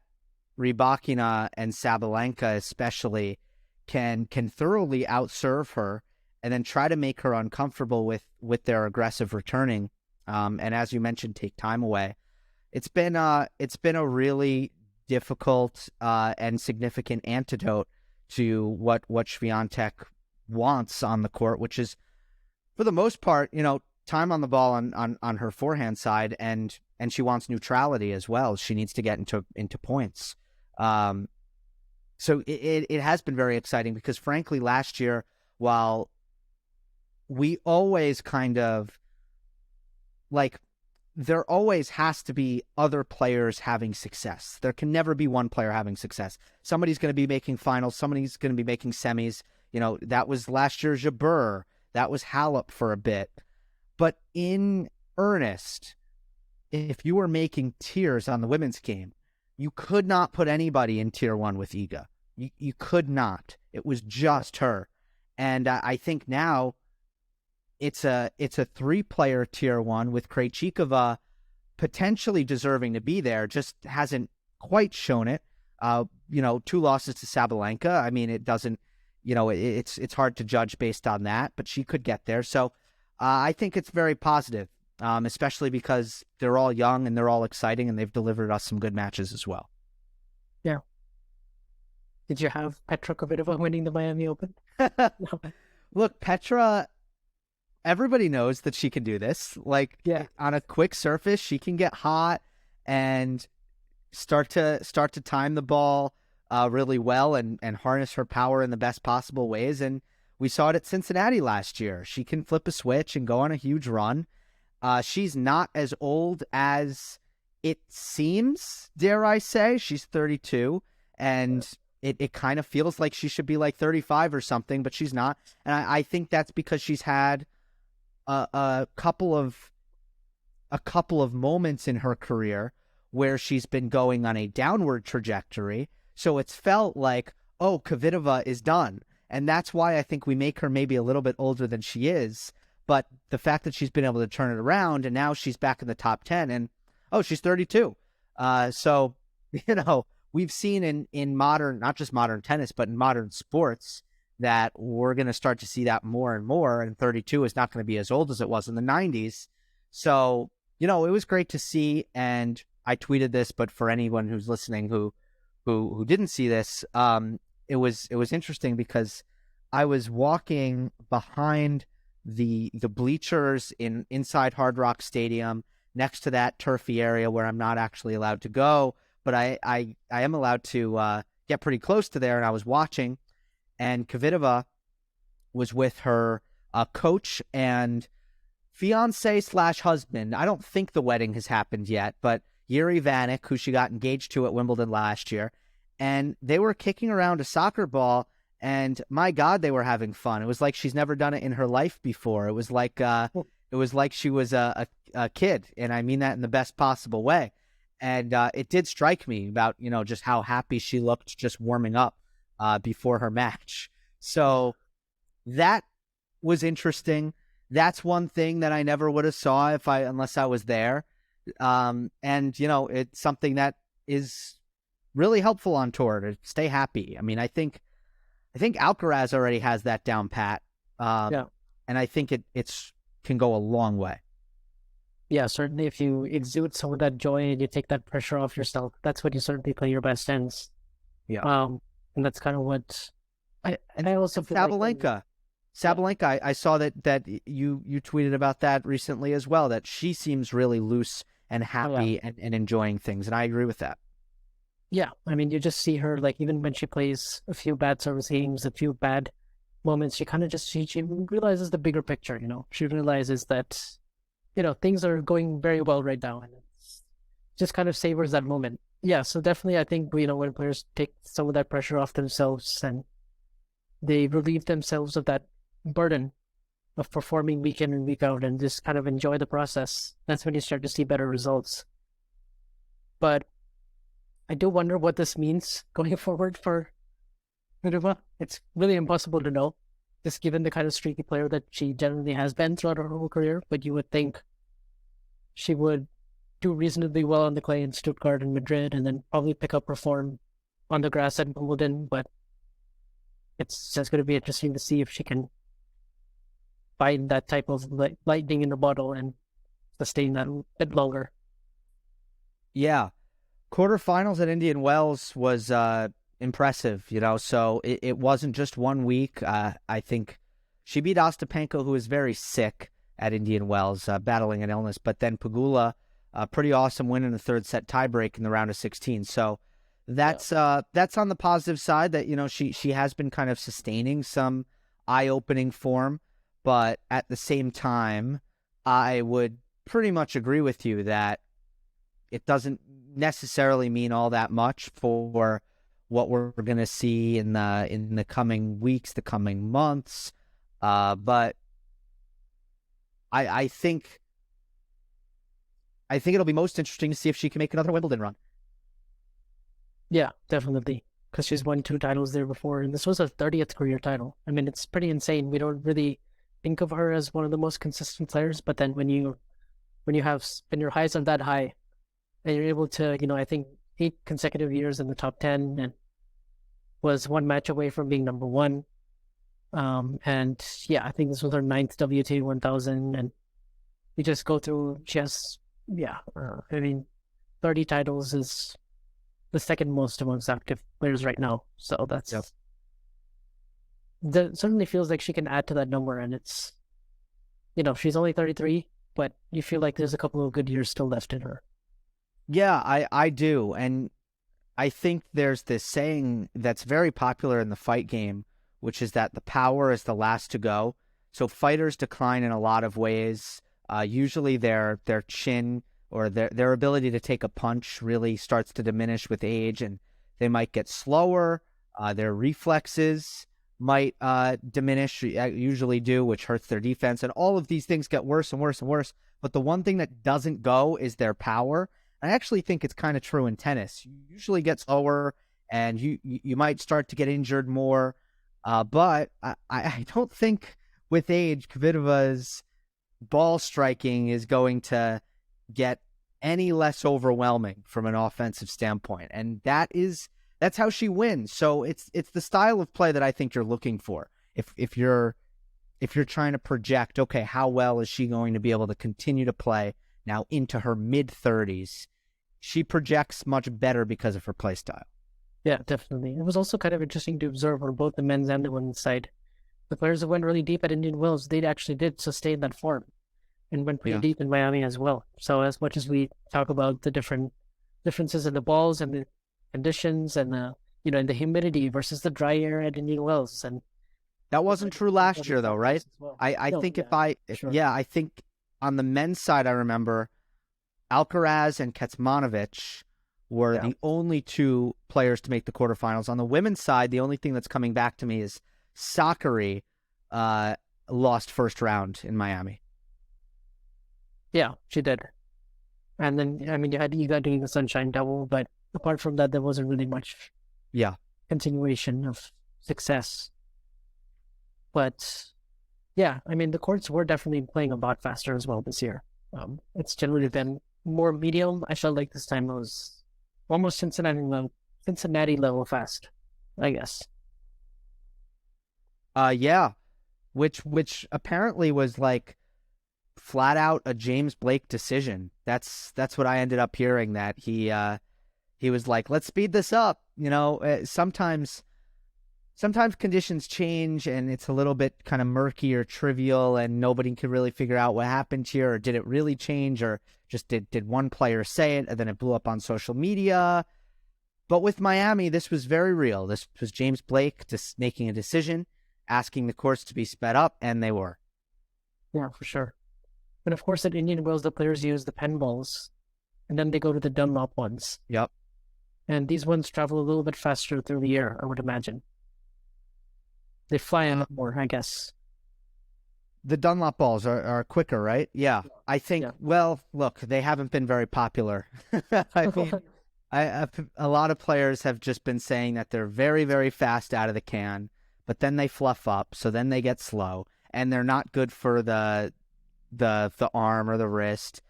Rybakina and Sabalenka especially can thoroughly outserve her and then try to make her uncomfortable with their aggressive returning, and as you mentioned, take time away. It's been a really difficult and significant antidote to what Swiatek wants on the court, which is, for the most part, time on the ball on her forehand side, and she wants neutrality as well. She needs to get into points. So it has been very exciting because, frankly, last year, while we always kind of there always has to be other players having success. There can never be one player having success. Somebody's going to be making finals. Somebody's going to be making semis. That was last year's Jabeur. That was Halep for a bit. But in earnest, if you were making tiers on the women's game, you could not put anybody in tier one with Iga. You could not. It was just her. And I think now it's a 3-player tier one with Krejcikova potentially deserving to be there, just hasn't quite shown it. 2 losses to Sabalenka. I mean, it doesn't, it's hard to judge based on that, but she could get there. So I think it's very positive, especially because they're all young and they're all exciting and they've delivered us some good matches as well. Yeah. Did you have Petra Kvitova winning the Miami Open? No. Look, Petra, everybody knows that she can do this. On a quick surface, she can get hot and start to time the ball really well and harness her power in the best possible ways. And we saw it at Cincinnati last year. She can flip a switch and go on a huge run. She's not as old as it seems, dare I say. She's 32, and it kind of feels like she should be like 35 or something, but she's not. And I think that's because she's had a couple of moments in her career where she's been going on a downward trajectory. So it's felt like, oh, Kvitova is done. And that's why I think we make her maybe a little bit older than she is. But the fact that she's been able to turn it around and now she's back in the top 10 and, oh, she's 32. So, we've seen in modern, not just modern tennis, but in modern sports, that we're going to start to see that more and more. And 32 is not going to be as old as it was in the 90s. So, it was great to see. And I tweeted this, but for anyone who's listening who didn't see this, it was interesting because I was walking behind the bleachers inside Hard Rock Stadium next to that turfy area where I'm not actually allowed to go, but I am allowed to get pretty close to there. And I was watching, and Kvitova was with her coach and fiance/husband. I don't think the wedding has happened yet, but Yuri Vanek, who she got engaged to at Wimbledon last year, and they were kicking around a soccer ball, and my God, they were having fun. It was like she's never done it in her life before. It was like she was a kid, and I mean that in the best possible way. And it did strike me about just how happy she looked just warming up before her match. So that was interesting. that's one thing that I never would have saw unless I was there. And it's something that is really helpful on tour to stay happy. I mean, I think Alcaraz already has that down pat. Yeah. And I think it's can go a long way. Yeah, certainly if you exude some of that joy and you take that pressure off yourself, that's when you certainly play your best ends. Yeah. And that's kind of what I also feel Sabalenka. Sabalenka, I saw that you tweeted about that recently as well, that she seems really loose and happy and enjoying things. And I agree with that. Yeah. I mean, you just see her, like, even when she plays a few bad service games, a few bad moments, she kind of just, she realizes the bigger picture, She realizes that, things are going very well right now. And it's just kind of savors that moment. Yeah. So definitely, I think, when players take some of that pressure off themselves and they relieve themselves of that burden of performing week in and week out and just kind of enjoy the process, that's when you start to see better results. But I do wonder what this means going forward for Kvitova. It's really impossible to know, just given the kind of streaky player that she generally has been throughout her whole career. But you would think she would do reasonably well on the clay in Stuttgart and Madrid, and then probably pick up her form on the grass at Wimbledon. But it's just going to be interesting to see if she can find that type of lightning in the bottle and sustain that a bit longer. Yeah. Quarterfinals at Indian Wells was impressive, so it wasn't just 1 week. I think she beat Ostapenko, who is very sick at Indian Wells, battling an illness, but then Pegula, a pretty awesome win in the third set tiebreak in the round of 16. So that's on the positive side that, she has been kind of sustaining some eye-opening form, but at the same time, I would pretty much agree with you that it doesn't necessarily mean all that much for what we're going to see in the coming weeks, the coming months. But I think it'll be most interesting to see if she can make another Wimbledon run. Yeah, definitely, because she's won 2 titles there before, and this was her 30th career title. I mean, it's pretty insane. We don't really think of her as one of the most consistent players, but then when your highs are that high, and you're able to, I think 8 consecutive years in the top 10, and was 1 match away from being number 1. And yeah, I think this was her 9th WTA 1000, and you just go through. She has, 30 titles is the second most amongst active players right now. So that's that certainly feels like she can add to that number, and it's, she's only 33, but you feel like there's a couple of good years still left in her. Yeah, I do. And I think there's this saying that's very popular in the fight game, which is that the power is the last to go. So fighters decline in a lot of ways. Usually their chin or their ability to take a punch really starts to diminish with age, and they might get slower. Their reflexes might diminish, usually do, which hurts their defense. And all of these things get worse and worse and worse. But the one thing that doesn't go is their power. I actually think it's kind of true in tennis. You usually get slower, and you might start to get injured more. But I don't think with age, Kvitova's ball striking is going to get any less overwhelming from an offensive standpoint. And that's how she wins. So it's the style of play that I think you're looking for. If you're trying to project, okay, how well is she going to be able to continue to play now into her mid-30s, she projects much better because of her play style. Yeah, definitely. It was also kind of interesting to observe on both the men's and the women's side. The players that went really deep at Indian Wells, they actually did sustain that form and went pretty deep in Miami as well. So as much as we talk about the differences in the balls and the conditions and the, and the humidity versus the dry air at Indian Wells, and that wasn't true last year though, right? Well. I think sure. I think on the men's side, I remember Alcaraz and Kecmanovic were the only 2 players to make the quarterfinals. On the women's side, the only thing that's coming back to me is Sakkari lost first round in Miami. Yeah, she did. And then, you had Iga doing the Sunshine Double, but apart from that, there wasn't really much continuation of success. But Yeah, I mean, the courts were definitely playing a lot faster as well this year. It's generally been more medium. I felt like this time it was almost Cincinnati level fast, I guess. Yeah, which apparently was like flat out a James Blake decision. That's what I ended up hearing, that he was like, let's speed this up. Sometimes conditions change and it's a little bit kind of murky or trivial and nobody can really figure out what happened here, or did it really change, or just did one player say it and then it blew up on social media. But with Miami, this was very real. This was James Blake just making a decision, asking the courts to be sped up, and they were. Yeah, for sure. And of course, at Indian Wells, the players use the pen balls, and then they go to the Dunlop ones. Yep. And these ones travel a little bit faster through the air, I would imagine. They fly a lot more, I guess. The Dunlop balls are quicker, right? Yeah. I think, Yeah. well, look, they haven't been very popular. I mean, a lot of players have just been saying that they're very, very fast out of the can, but then they fluff up, so then they get slow, and they're not good for the arm or the wrist.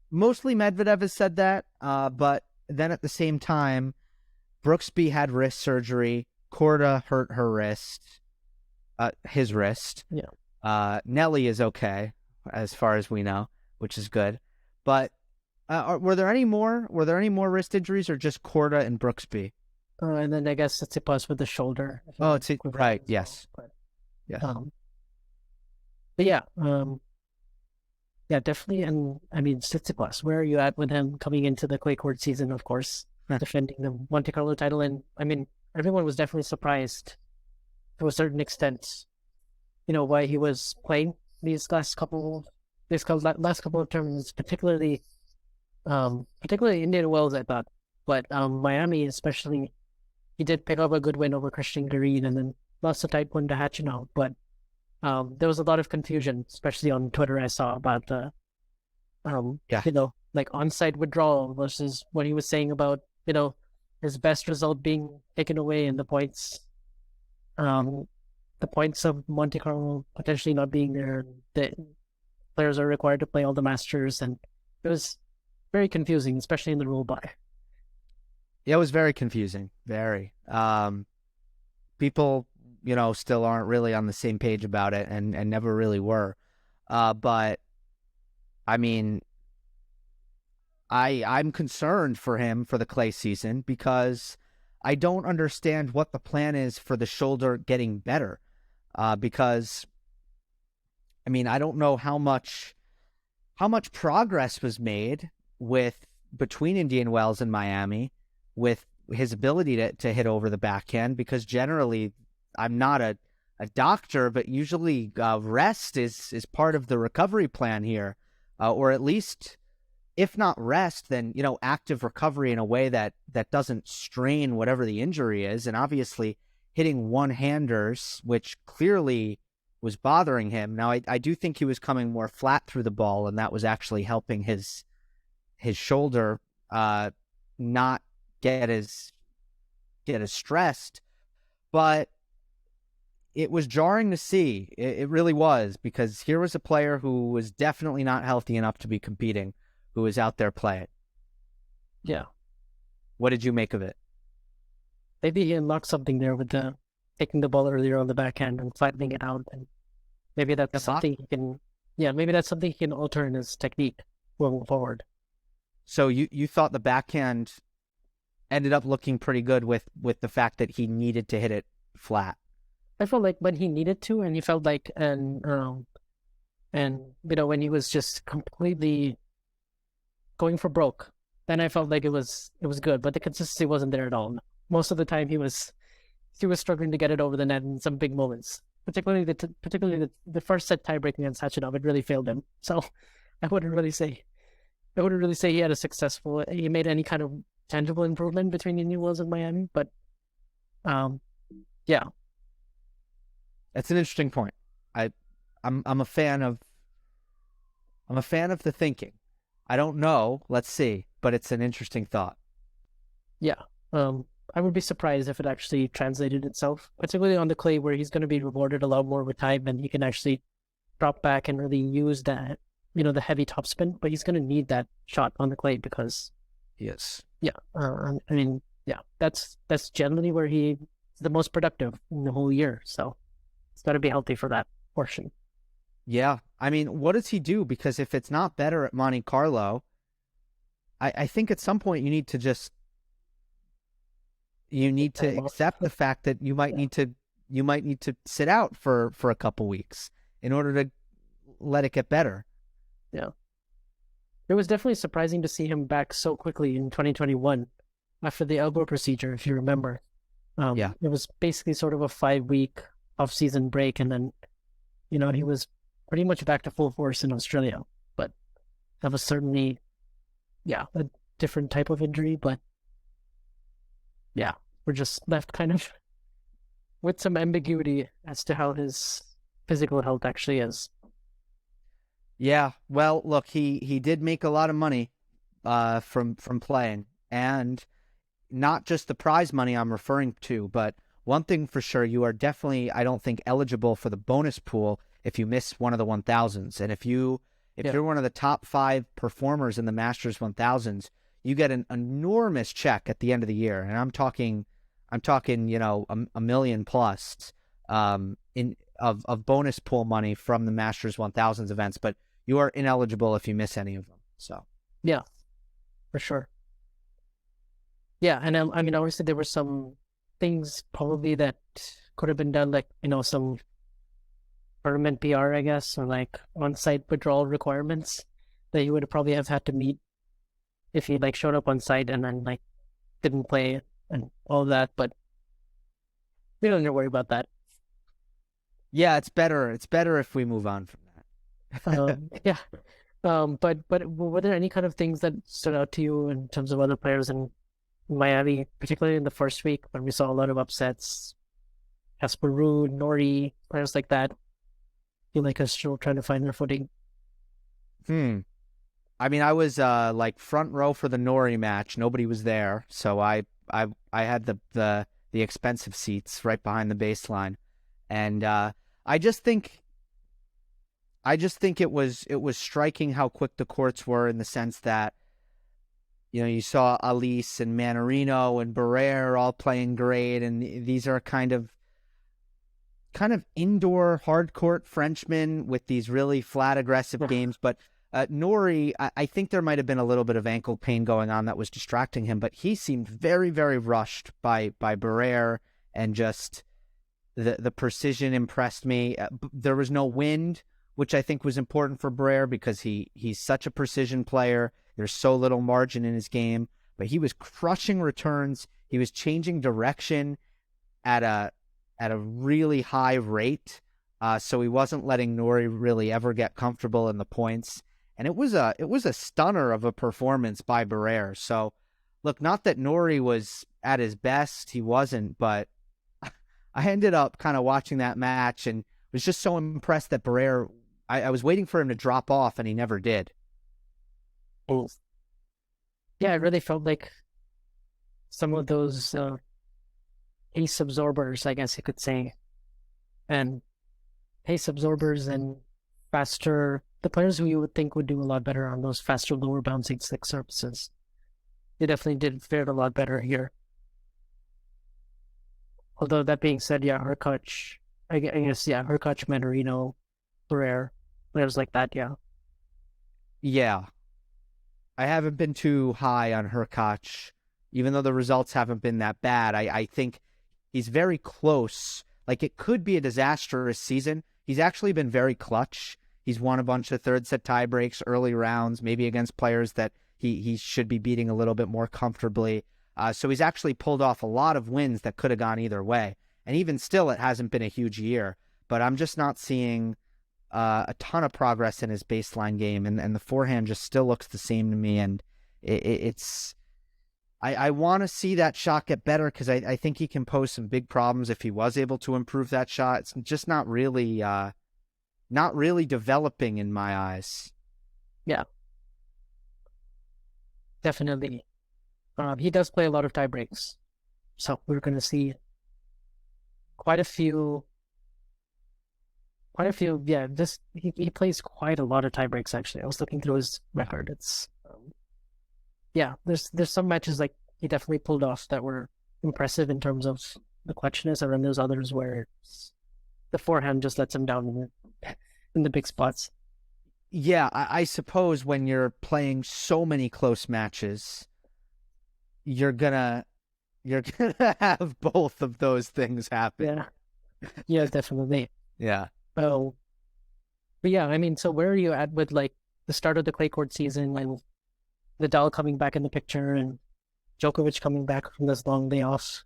Mostly Medvedev has said that, but then at the same time, Brooksby had wrist surgery. Korda hurt her wrist, his wrist. Yeah. Nelly is okay, as far as we know, which is good. But were there any more? Were there any more wrist injuries, or just Korda and Brooksby? And then I guess Tsitsipas with the shoulder. Oh, it's right. Yes. But, Yes. but yeah, yeah, definitely. And I mean, Tsitsipas, where are you at with him coming into the clay court season? Of course, defending the Monte Carlo title, and I mean, everyone was definitely surprised to a certain extent, why he was playing these last couple of tournaments, particularly Indian Wells, I thought, but Miami especially, he did pick up a good win over Christian Garin and then lost a tight one to Hachinov, but there was a lot of confusion, especially on Twitter. I saw about the like onside withdrawal versus what he was saying about his best result being taken away and the points of Monte Carlo potentially not being there. The players are required to play all the Masters, and it was very confusing, especially in the rule by. Yeah, it was very confusing. Very. People, still aren't really on the same page about it, and never really were. But I mean, I'm concerned for him for the clay season, because I don't understand what the plan is for the shoulder getting better. Because I mean, I don't know how much progress was made between Indian Wells and Miami with his ability to hit over the backhand, because generally, I'm not a doctor, but usually rest is part of the recovery plan here, or at least, if not rest, then active recovery in a way that doesn't strain whatever the injury is. And obviously, hitting one-handers, which clearly was bothering him. Now, I do think he was coming more flat through the ball, and that was actually helping his shoulder not get as stressed. But it was jarring to see. It really was, because here was a player who was definitely not healthy enough to be competing, who was out there playing. Yeah. What did you make of it? Maybe he unlocked something there with taking the ball earlier on the backhand and flattening it out, and maybe that's something he can. Yeah, maybe that's something he can alter in his technique moving forward. So you thought the backhand ended up looking pretty good with the fact that he needed to hit it flat. I felt like when he needed to, and he felt like, and when he was just completely going for broke, then I felt like it was good, but the consistency wasn't there at all. Most of the time, he was struggling to get it over the net in some big moments, particularly the first set tiebreak against Hachinov. It really failed him. So I wouldn't really say he had he made any kind of tangible improvement between Indian Wells and Miami, but yeah. That's an interesting point. I'm a fan of the thinking. I don't know. Let's see, but it's an interesting thought. Yeah. I would be surprised if it actually translated itself, particularly on the clay where he's going to be rewarded a lot more with time and he can actually drop back and really use that, the heavy topspin. But he's going to need that shot on the clay because, Yes. yeah, that's generally where he's the most productive in the whole year. So it's got to be healthy for that portion. Yeah. I mean, what does he do? Because if it's not better at Monte Carlo, I think at some point you need to accept the fact that you might need to sit out for a couple weeks in order to let it get better. Yeah. It was definitely surprising to see him back so quickly in 2021 after the elbow procedure, if you remember. Yeah. It was basically sort of a 5-week off-season break, and then, he was pretty much back to full force in Australia. But that was certainly, a different type of injury. But yeah, we're just left kind of with some ambiguity as to how his physical health actually is. Yeah, well, look, he did make a lot of money from playing, and not just the prize money I'm referring to, but one thing for sure, you are definitely, I don't think, eligible for the bonus pool if you miss one of the 1000s. And if you're one of the top 5 performers in the Masters 1000s, you get an enormous check at the end of the year, and I'm talking, a million plus of bonus pool money from the Masters 1000s events, but you are ineligible if you miss any of them. So yeah, for sure. Yeah, and I mean, obviously there were some things probably that could have been done, like some tournament PR, I guess, or like on-site withdrawal requirements that you would probably have had to meet if he showed up on site and then didn't play and all that. But we don't need to worry about that. Yeah, it's better. It's better if we move on from that. Yeah. But were there any kind of things that stood out to you in terms of other players in Miami, particularly in the first week when we saw a lot of upsets? Casper Ruud, Norrie, players like that feel like are still trying to find their footing. I mean, I was front row for the Norrie match. Nobody was there, so I had the expensive seats right behind the baseline, and I just think it was striking how quick the courts were, in the sense that you saw Alice and Manarino and Barrere all playing great, and these are kind of indoor hard court Frenchmen with these really flat aggressive games. But Norrie, I think there might have been a little bit of ankle pain going on that was distracting him, but he seemed very, very rushed by Barrere, and just the precision impressed me. There was no wind, which I think was important for Barrere because he's such a precision player. There's so little margin in his game, but he was crushing returns. He was changing direction at a really high rate. So he wasn't letting Norrie really ever get comfortable in the points. And it was a stunner of a performance by Barrere. So look, not that Norrie was at his best, he wasn't, but I ended up kind of watching that match and was just so impressed that Barrere, I was waiting for him to drop off, and he never did. Yeah, it really felt like some of those pace absorbers, I guess you could say, and pace absorbers and faster, the players who you would think would do a lot better on those faster, lower bouncing slick surfaces. They definitely did fare a lot better here. Although that being said, yeah, Hurkacz, I guess, yeah, Hurkacz, Manarino, Barrere, players like that, yeah. Yeah. I haven't been too high on Hurkacz, even though the results haven't been that bad. I think he's very close. Like, it could be a disastrous season. He's actually been very clutch. He's won a bunch of third set tie breaks, early rounds, maybe against players that he should be beating a little bit more comfortably. So he's actually pulled off a lot of wins that could have gone either way. And even still, it hasn't been a huge year. But I'm just not seeing a ton of progress in his baseline game, and the forehand just still looks the same to me. And I want to see that shot get better, because I think he can pose some big problems if he was able to improve that shot. It's just not really developing in my eyes. Yeah, definitely. He does play a lot of tie breaks, So we're going to see quite a few. Yeah. This he plays quite a lot of tie breaks. Actually, I was looking through his record. It's yeah. There's some matches like he definitely pulled off that were impressive in terms of the clutchness, and then there's others where the forehand just lets him down in the big spots. Yeah, I suppose when you're playing so many close matches, you're gonna have both of those things happen. Yeah, yeah, definitely. Yeah. Oh, but yeah, I mean, so where are you at with like the start of the clay court season and Nadal coming back in the picture and Djokovic coming back from this long layoff?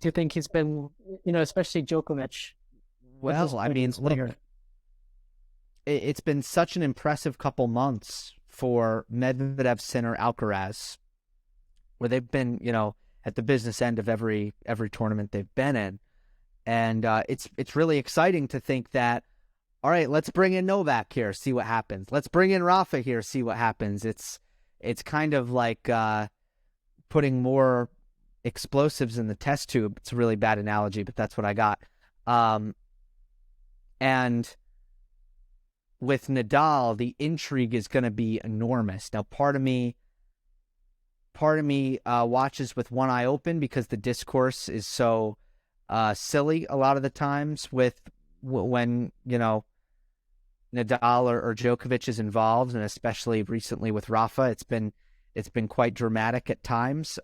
Do you think he's been, especially Djokovic? Well, I mean, look, it's been such an impressive couple months for Medvedev, Sinner, Alcaraz, where they've been, at the business end of every tournament they've been in. And it's really exciting to think that, all right, let's bring in Novak here, see what happens. Let's bring in Rafa here, see what happens. It's kind of like putting more explosives in the test tube. It's a really bad analogy, but that's what I got. And with Nadal, the intrigue is going to be enormous. Now, part of me watches with one eye open because the discourse is so silly a lot of the times when Nadal or Djokovic is involved, and especially recently with Rafa, it's been quite dramatic at times.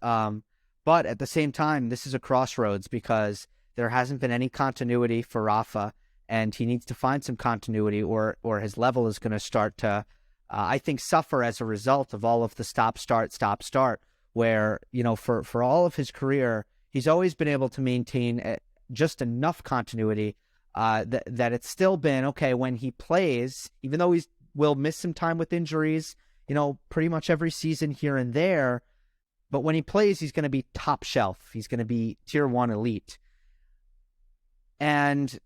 But at the same time, this is a crossroads because there hasn't been any continuity for Rafa, and he needs to find some continuity, or his level is going to start to, I think, suffer as a result of all of the stop start. Where for all of his career, he's always been able to maintain just enough continuity that it's still been okay when he plays, even though he will miss some time with injuries, pretty much every season here and there. But when he plays, he's going to be top shelf. He's going to be tier 1 elite. And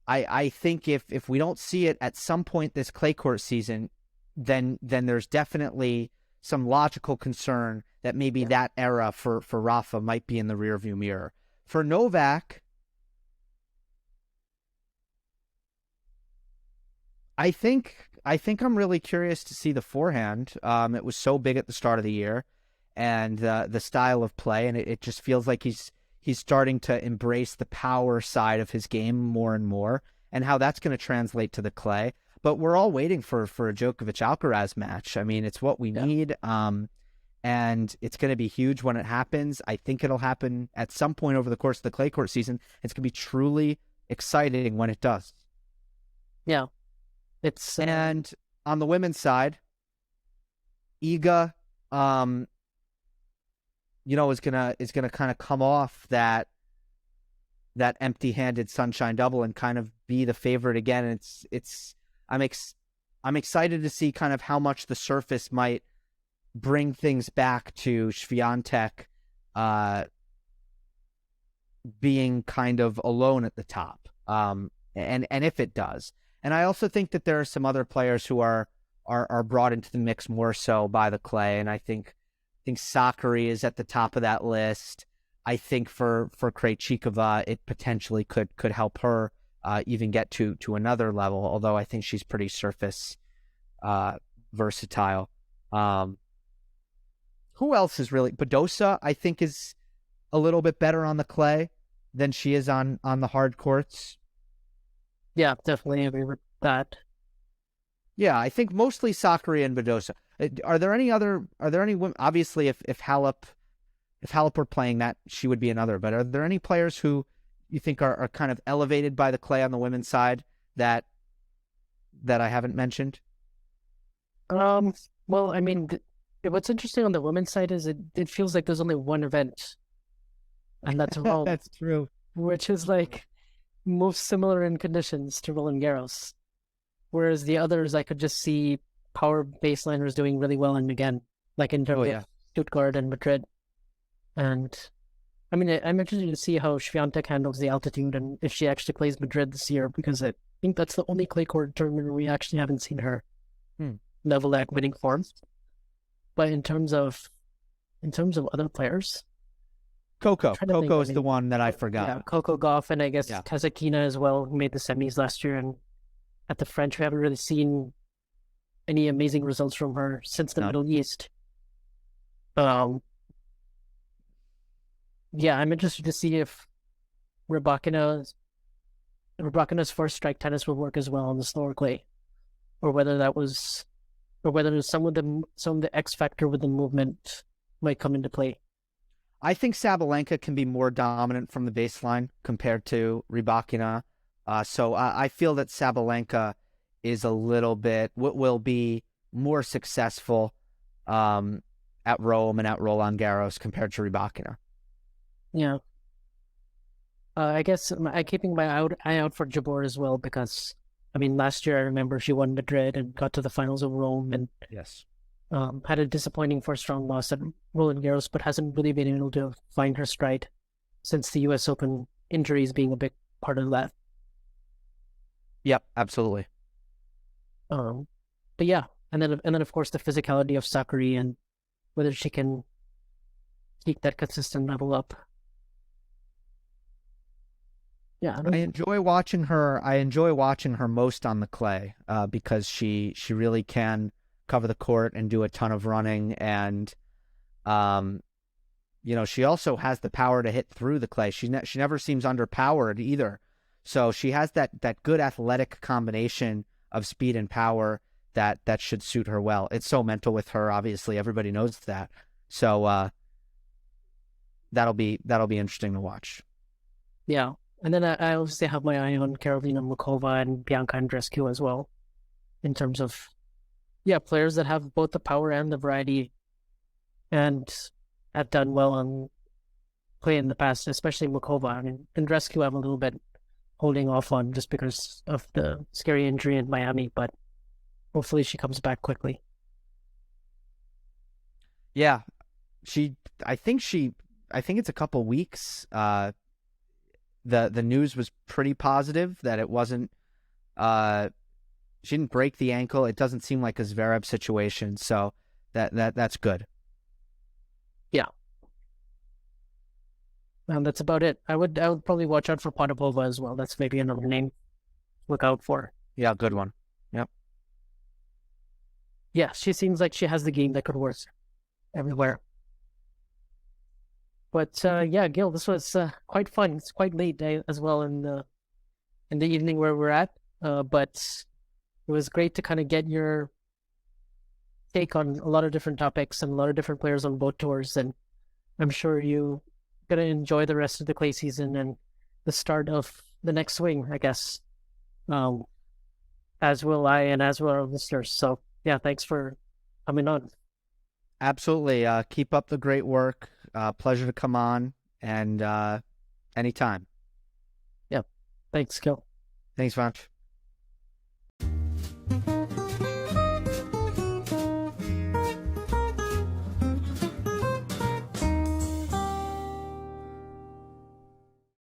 I think if we don't see it at some point this clay court season, then there's definitely some logical concern that maybe that era for Rafa might be in the rearview mirror. For Novak, I think I'm really curious to see the forehand. It was so big at the start of the year, and the style of play, and it just feels like he's starting to embrace the power side of his game more and more, and how that's going to translate to the clay. But we're all waiting for a Djokovic-Alcaraz match. I mean, it's what we need, and it's going to be huge when it happens. I think it'll happen at some point over the course of the clay court season. It's going to be truly exciting when it does. Yeah. And on the women's side, Iga, is gonna kind of come off that empty-handed sunshine double and kind of be the favorite again. And I'm excited to see kind of how much the surface might bring things back to Swiatek being kind of alone at the top. And if it does. And I also think that there are some other players who are brought into the mix more so by the clay. And I think Sakkari is at the top of that list. I think for Krejcikova, it potentially could help her even get to another level, although I think she's pretty surface versatile. Who else is really... Badosa, I think, is a little bit better on the clay than she is on the hard courts. Yeah, definitely agree with that. Yeah, I think mostly Sakkari and Badosa. Are there any women? Obviously, if Halep were playing that, she would be another. But are there any players who you think are kind of elevated by the clay on the women's side that I haven't mentioned? Well, I mean, what's interesting on the women's side is it feels like there's only one event, and that's Rome. That's true. Which is like most similar in conditions to Roland Garros. Whereas the others, I could just see power baseliners doing really well, and again, like in terms of Stuttgart and Madrid. And I mean, I'm interested to see how Swiatek handles the altitude and if she actually plays Madrid this year, because I think that's the only clay court tournament where we actually haven't seen her level at winning form. But in terms of other players, Coco. trying to think. Coco I is the mean, one that I forgot. yeah, Coco Gauff and I guess Yeah. Kazakhina as well, who made the semis last year. And at the French, we haven't really seen any amazing results from her since the No. Middle East. Um, yeah, I'm interested to see if Rybakina's first strike tennis will work as well on the slower clay, or whether that was, or whether some of the X factor with the movement might come into play. I think Sabalenka can be more dominant from the baseline compared to Rybakina. So I feel that Sabalenka is a little bit, will be more successful at Rome and at Roland Garros compared to Rybakina. Yeah. I guess I'm keeping my eye out for Jabeur as well because, I mean, last year I remember she won Madrid and got to the finals of Rome and Yes. had a disappointing first round loss at Roland Garros, but hasn't really been able to find her stride since the U.S. Open injuries being a big part of that. Yep, absolutely. But yeah, and then of course the physicality of Sakari and whether she can keep that consistent level up. Yeah, I enjoy watching her. I enjoy watching her most on the clay because she really can cover the court and do a ton of running, and she also has the power to hit through the clay. She never seems underpowered either. So she has that good athletic combination of speed and power that should suit her well. It's so mental with her, obviously. Everybody knows that. So that'll be interesting to watch. yeah. And then I obviously have my eye on Karolina Mukova and Bianca Andreescu as well, in terms of players that have both the power and the variety, and have done well on play in the past, especially Mukova. I mean, Andreescu I'm a little bit holding off on just because of the scary injury in Miami, but hopefully she comes back quickly. Yeah, I think it's a couple weeks. The news was pretty positive that it wasn't. She didn't break the ankle. It doesn't seem like a Zverev situation, so that's good. Yeah, and that's about it. I would probably watch out for Potapova as well. That's maybe another name to look out for. Yeah, good one. Yep. Yeah, she seems like she has the game that could work everywhere. But yeah, Gil, this was quite fun. It's quite late as well in the evening where we're at. But it was great to kind of get your take on a lot of different topics and a lot of different players on both tours. And I'm sure you're gonna enjoy the rest of the clay season and the start of the next swing, I guess. Um, as will I, and as will our listeners. So yeah, thanks for coming on. Absolutely. Keep up the great work. Pleasure to come on, and anytime. Yeah, thanks, Gil. Thanks, Vansh.